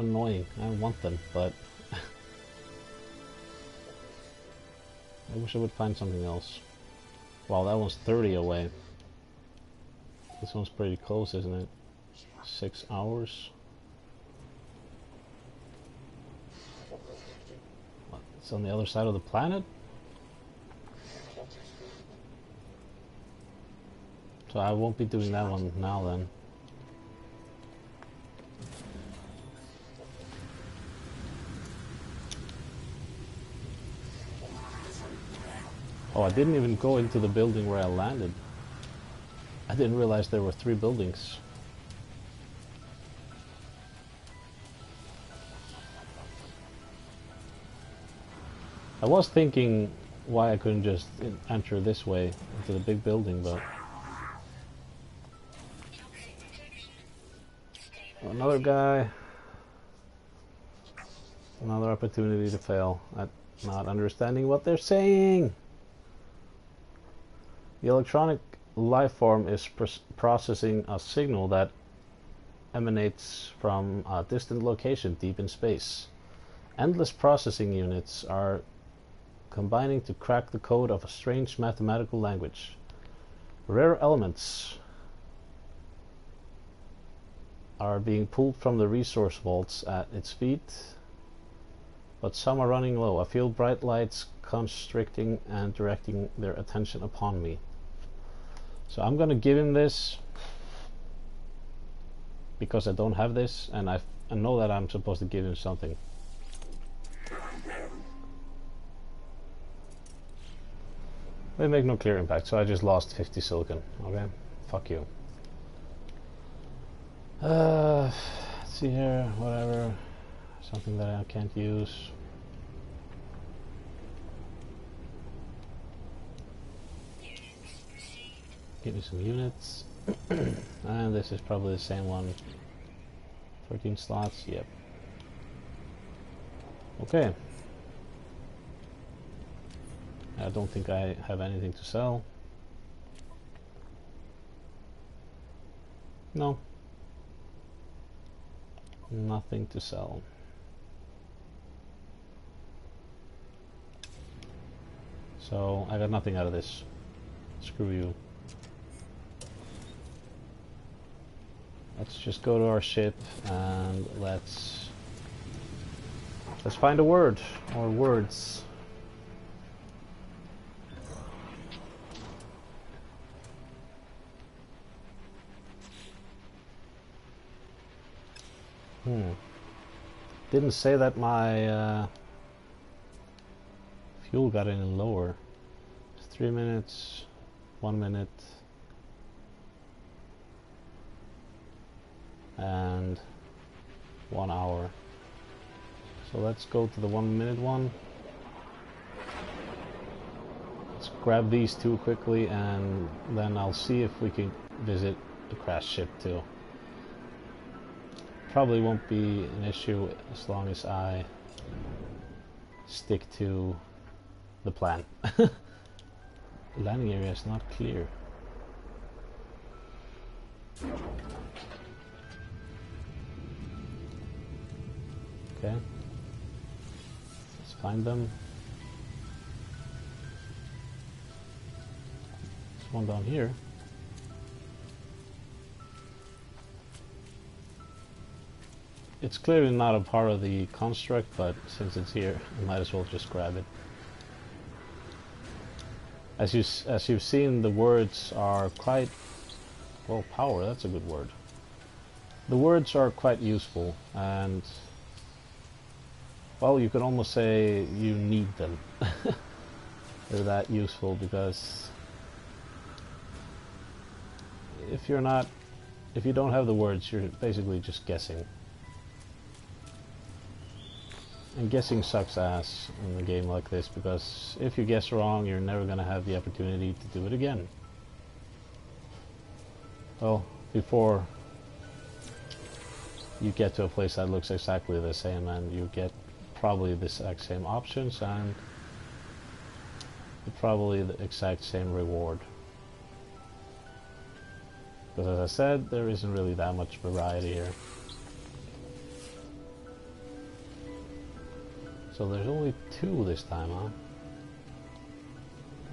annoying. I want them, but I wish I would find something else. Wow, that one's 30 away. This one's pretty close, isn't it? 6 hours. What, it's on the other side of the planet? So I won't be doing that one now then. Oh, I didn't even go into the building where I landed. I didn't realize there were 3 buildings. I was thinking why I couldn't just enter this way into the big building, but... Another guy. Another opportunity to fail at not understanding what they're saying. The electronic life form is processing a signal that emanates from a distant location deep in space. Endless processing units are combining to crack the code of a strange mathematical language. Rare elements are being pulled from the resource vaults at its feet, but some are running low. I feel bright lights constricting and directing their attention upon me. So I'm gonna give him this because I don't have this, and I know that I'm supposed to give him something. They make no clear impact, so I just lost 50 silicon. Okay, fuck you. Let's see here, whatever. Something that I can't use. Give me some units. And this is probably the same one. 13 slots, yep. Okay. I don't think I have anything to sell. No. Nothing to sell. So I got nothing out of this. Screw you. Let's just go to our ship and let's find a word or words. Didn't say that my fuel got any lower. 3 minutes, 1 minute, and 1 hour. So let's go to the 1 minute one. Let's grab these 2 quickly, and then I'll see if we can visit the crash ship too. Probably won't be an issue as long as I stick to the plan. The landing area is not clear. Okay. Let's find them. There's one down here. It's clearly not a part of the construct, but since it's here, I might as well just grab it. As you've seen, the words are quite... well, power, that's a good word. The words are quite useful, and... well, you could almost say you need them. They're that useful, because... if you don't have the words, you're basically just guessing. And guessing sucks ass in a game like this, because if you guess wrong, you're never gonna have the opportunity to do it again. Well, before you get to a place that looks exactly the same, and you get probably the exact same options, and probably the exact same reward. Because as I said, there isn't really that much variety here. So there's only 2 this time, huh?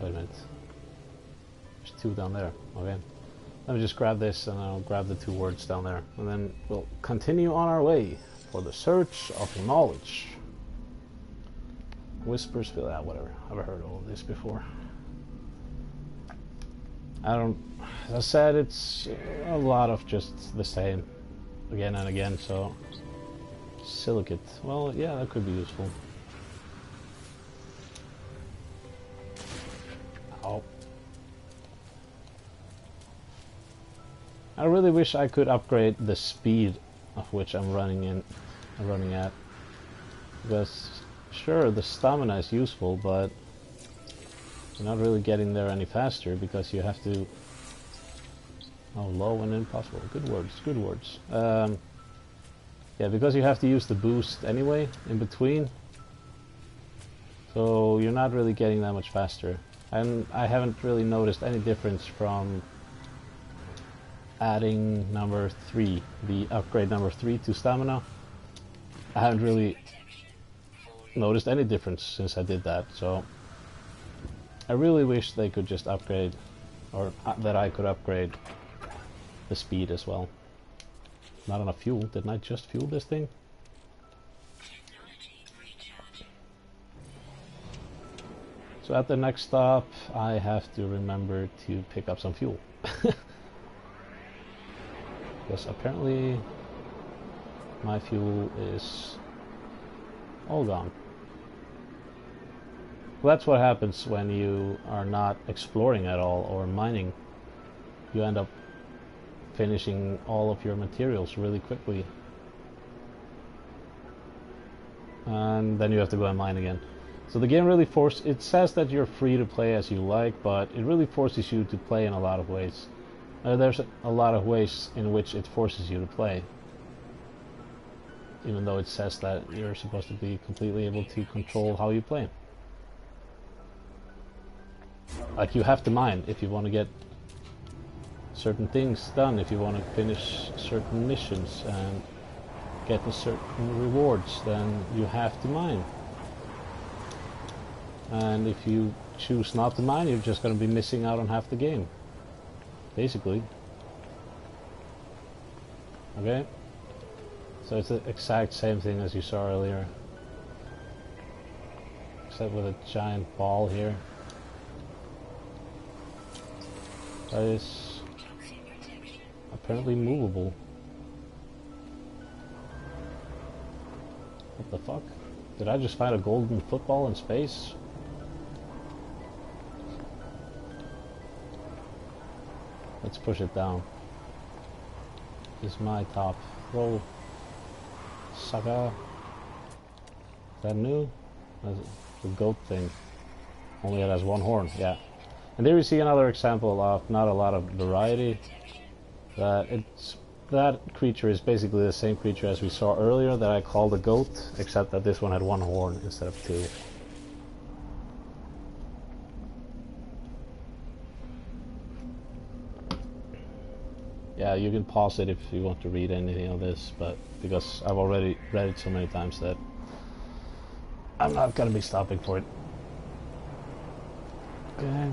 Wait a minute. There's 2 down there. Okay. Let me just grab this and I'll grab the 2 words down there. And then we'll continue on our way for the search of knowledge. Whispers, whatever. I've heard all of this before. As I said, it's a lot of just the same again and again, so silicate. Well, yeah, that could be useful. Ow. I really wish I could upgrade the speed of which I'm running at. Because sure, the stamina is useful, but you're not really getting there any faster because you have to... Oh, low and impossible. Good words, good words. Yeah, because you have to use the boost anyway, in between. So you're not really getting that much faster. And I haven't really noticed any difference from adding number 3, the upgrade number 3 to stamina. I haven't really noticed any difference since I did that, so I really wish they could just upgrade, or that I could upgrade the speed as well. Not enough fuel. Didn't I just fuel this thing? So at the next stop I have to remember to pick up some fuel. Because apparently my fuel is all gone. Well, that's what happens when you are not exploring at all or mining. You end up finishing all of your materials really quickly. And then you have to go and mine again. So the game really it says that you're free to play as you like, but it really forces you to play in a lot of ways. There's a lot of ways in which it forces you to play. Even though it says that you're supposed to be completely able to control how you play. Like, you have to mine if you want to get certain things done, if you want to finish certain missions and get the certain rewards, then you have to mine. And if you choose not to mine, you're just going to be missing out on half the game, basically. Okay, so it's the exact same thing as you saw earlier, except with a giant ball here. That is apparently movable. What the fuck? Did I just find a golden football in space? Let's push it down. This is my top. Roll. Sucker. Is that new? That's the goat thing. Only it has 1 horn, yeah. And there you see another example of not a lot of variety. That creature is basically the same creature as we saw earlier that I called a goat, except that this one had 1 horn instead of 2. Yeah, you can pause it if you want to read anything of this, but because I've already read it so many times that I'm not gonna be stopping for it. Okay.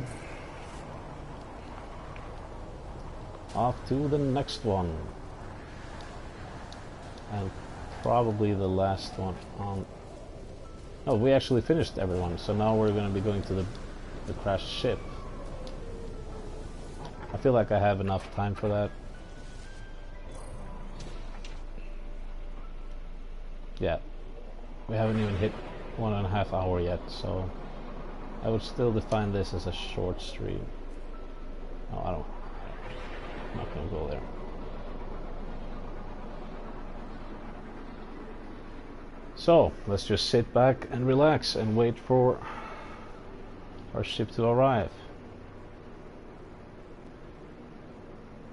Off to the next one. And probably the last one on... Oh, we actually finished everyone, so now we're going to be going to the crashed ship. I feel like I have enough time for that. Yeah, we haven't even hit 1.5 hours yet, so I would still define this as a short stream. No, I'm not gonna go there. So let's just sit back and relax and wait for our ship to arrive.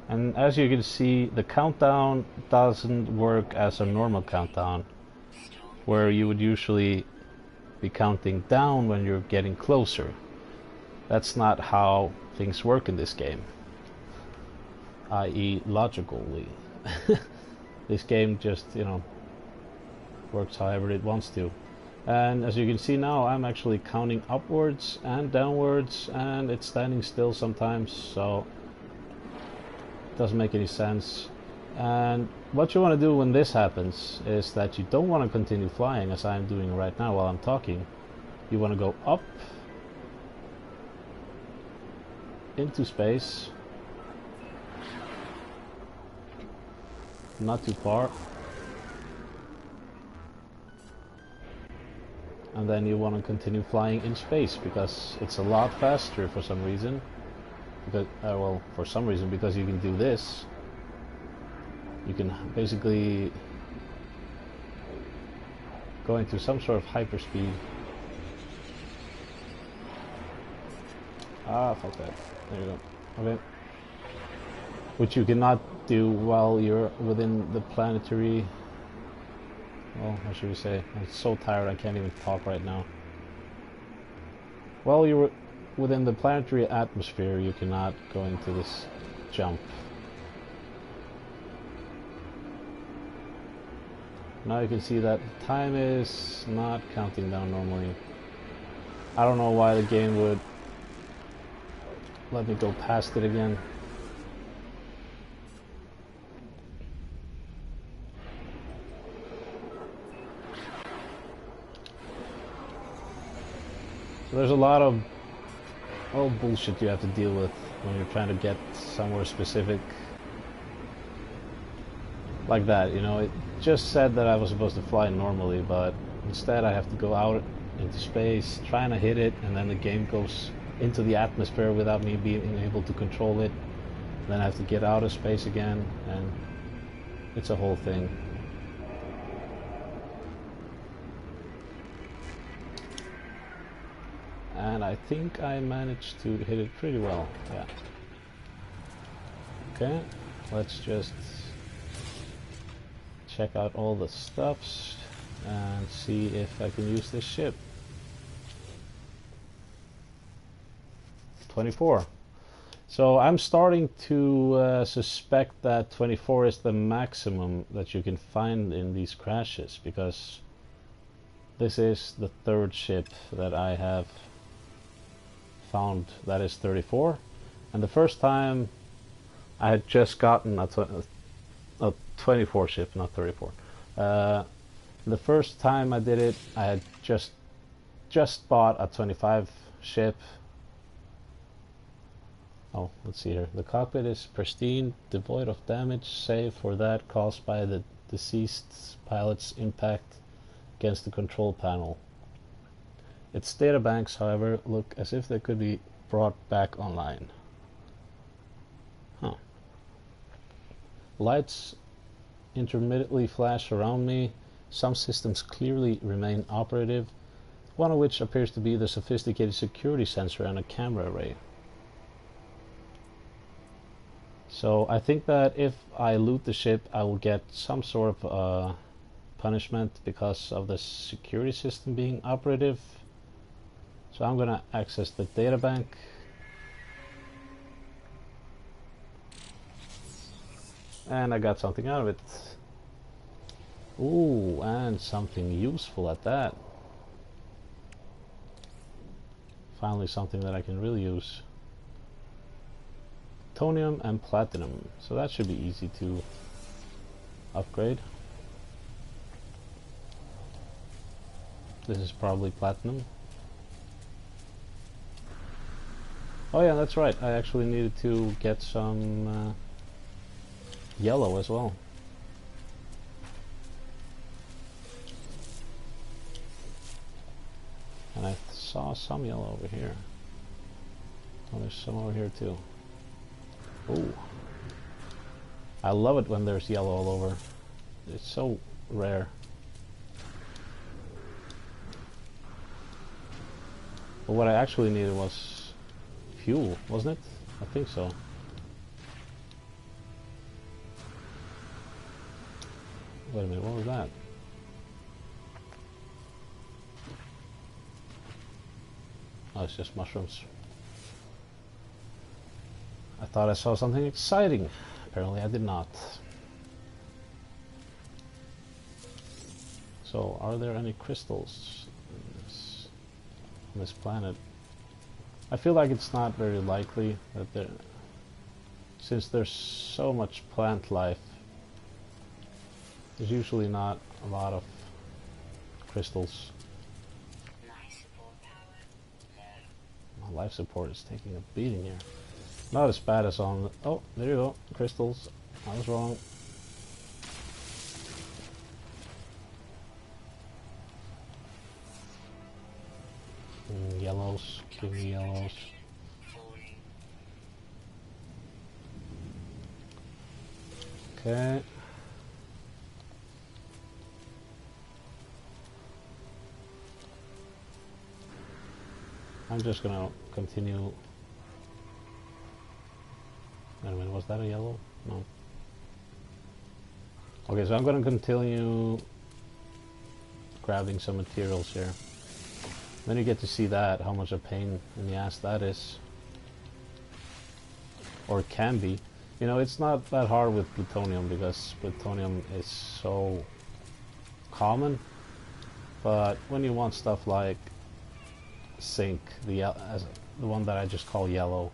And as you can see, the countdown doesn't work as a normal countdown, where you would usually be counting down when you're getting closer. That's not how things work in this game, i.e. logically. This game just, you know, works however it wants to. And as you can see now, I'm actually counting upwards and downwards, and it's standing still sometimes, so it doesn't make any sense. And what you want to do when this happens is that you don't want to continue flying as I'm doing right now while I'm talking. You want to go up into space, not too far, and then you want to continue flying in space because it's a lot faster for some reason. Because well, for some reason, because you can do this. You can basically go into some sort of hyperspeed. Ah, fuck that. There you go. Okay. Which you cannot do while you're within the planetary... Well, how should we say? I'm so tired I can't even talk right now. While you're within the planetary atmosphere, you cannot go into this jump. Now you can see that time is not counting down normally. I don't know why the game would let me go past it again. So there's a lot of bullshit you have to deal with when you're trying to get somewhere specific. Like that, you know, it just said that I was supposed to fly normally, but instead I have to go out into space, trying to hit it, and then the game goes into the atmosphere without me being able to control it. Then I have to get out of space again, and it's a whole thing. And I think I managed to hit it pretty well, yeah. Okay, let's just check out all the stuffs and see if I can use this ship. 24. So I'm starting to suspect that 24 is the maximum that you can find in these crashes, because this is the third ship that I have found that is 34, and the first time I had just gotten a 24 ship, not 34. The first time I did it, I had just bought a 25 ship. Oh, let's see here. The cockpit is pristine, devoid of damage, save for that caused by the deceased pilot's impact against the control panel. Its data banks, however, look as if they could be brought back online. Huh. Lights intermittently flash around me. Some systems clearly remain operative, one of which appears to be the sophisticated security sensor and a camera array. So I think that if I loot the ship, I will get some sort of punishment because of the security system being operative. So I'm gonna access the data bank. And I got something out of it. Ooh, and something useful at that. Finally something that I can really use. Plutonium and platinum. So that should be easy to upgrade. This is probably platinum. Oh yeah, that's right. I actually needed to get some yellow as well. And I saw some yellow over here. Oh, there's some over here too. Ooh. I love it when there's yellow all over. It's so rare. But what I actually needed was fuel, wasn't it? I think so. Wait a minute, what was that? Oh, it's just mushrooms. I thought I saw something exciting. Apparently I did not. So, are there any crystals on this planet. I feel like it's not very likely that there, since there's so much plant life, there's usually not a lot of crystals. My life support is taking a beating here. Not as bad as on... Oh, there you go. Crystals. I was wrong. Yellows. Give me yellows. Okay. I'm just gonna continue. Wait a minute, was that a yellow? No. Okay, so I'm gonna continue grabbing some materials here. Then you get to see that, how much a pain in the ass that is. Or it can be. You know, it's not that hard with plutonium because plutonium is so common. But when you want stuff like zinc, the one that I just call yellow,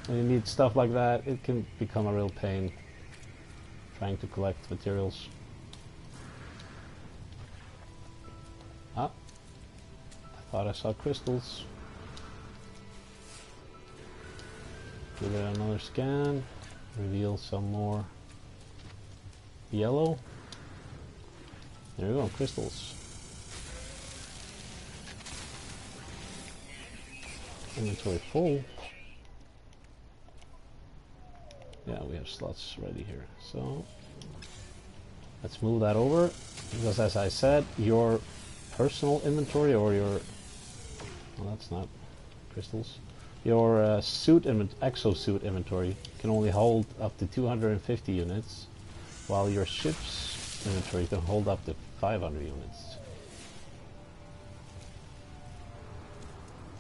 when you need stuff like that, it can become a real pain trying to collect materials. Ah, I thought I saw crystals. Give it another scan, reveal some more yellow. There we go, crystals. Inventory full. Yeah, we have slots ready here. So let's move that over, because as I said, your personal inventory, or your... well, that's not crystals. Your exosuit inventory can only hold up to 250 units, while your ship's inventory can hold up to 500 units.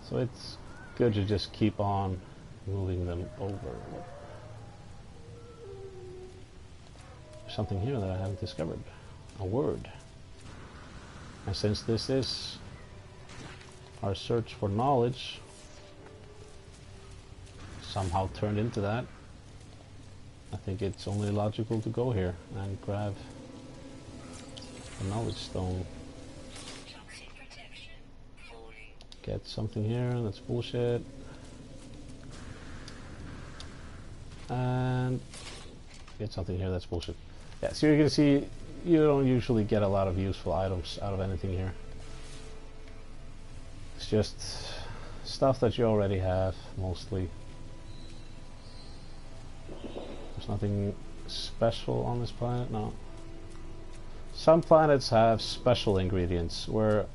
So it's good to just keep on moving them over. There's something here that I haven't discovered. A word. And since this is our search for knowledge, somehow turned into that, I think it's only logical to go here and grab the knowledge stone. Get something here, that's bullshit. And get something here, that's bullshit. Yeah, so you can see you don't usually get a lot of useful items out of anything here. It's just stuff that you already have, mostly. There's nothing special on this planet, no. Some planets have special ingredients, where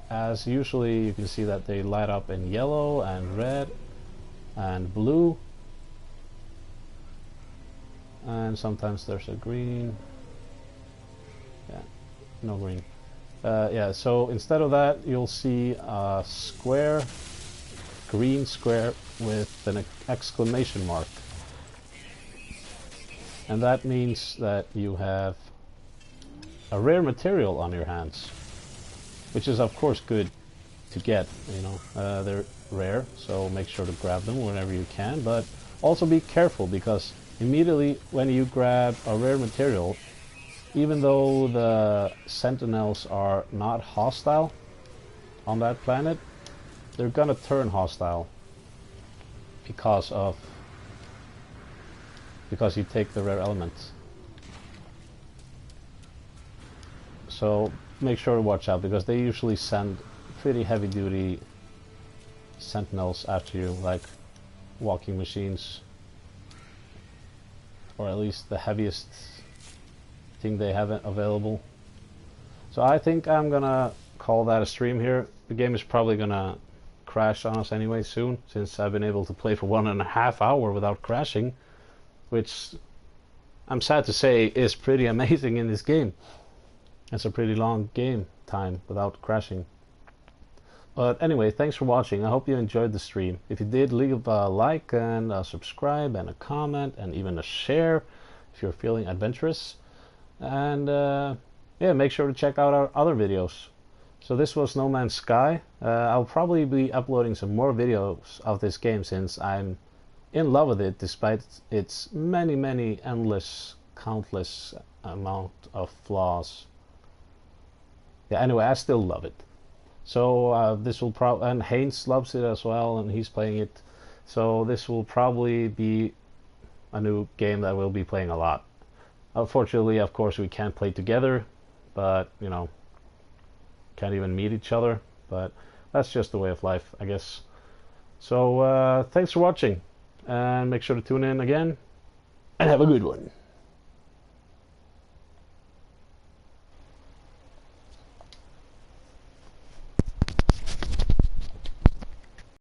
as usually you can see that they light up in yellow and red and blue, and sometimes there's a green. Yeah, no green. Yeah, so instead of that you'll see a square, green square with an exclamation mark, and that means that you have a rare material on your hands, which is of course good to get, you know. They're rare, so make sure to grab them whenever you can, but also be careful, because immediately when you grab a rare material, even though the sentinels are not hostile on that planet, they're gonna turn hostile because you take the rare elements. So make sure to watch out, because they usually send pretty heavy duty sentinels after you, like walking machines, or at least the heaviest thing they have available. So I think I'm gonna call that a stream here. The game is probably gonna crash on us anyway soon, since I've been able to play for 1.5 hours without crashing, which I'm sad to say is pretty amazing in this game. It's a pretty long game time without crashing. But anyway, thanks for watching. I hope you enjoyed the stream. If you did, leave a like and a subscribe and a comment and even a share if you're feeling adventurous. And yeah, make sure to check out our other videos. So this was No Man's Sky. I'll probably be uploading some more videos of this game since I'm in love with it, despite its many endless, countless amount of flaws. Yeah, anyway, I still love it. So this will probably, and Haynes loves it as well, and he's playing it. So this will probably be a new game that we'll be playing a lot. Unfortunately, of course, we can't play together, but you know, can't even meet each other. But that's just the way of life, I guess. So thanks for watching, and make sure to tune in again, and have a good one.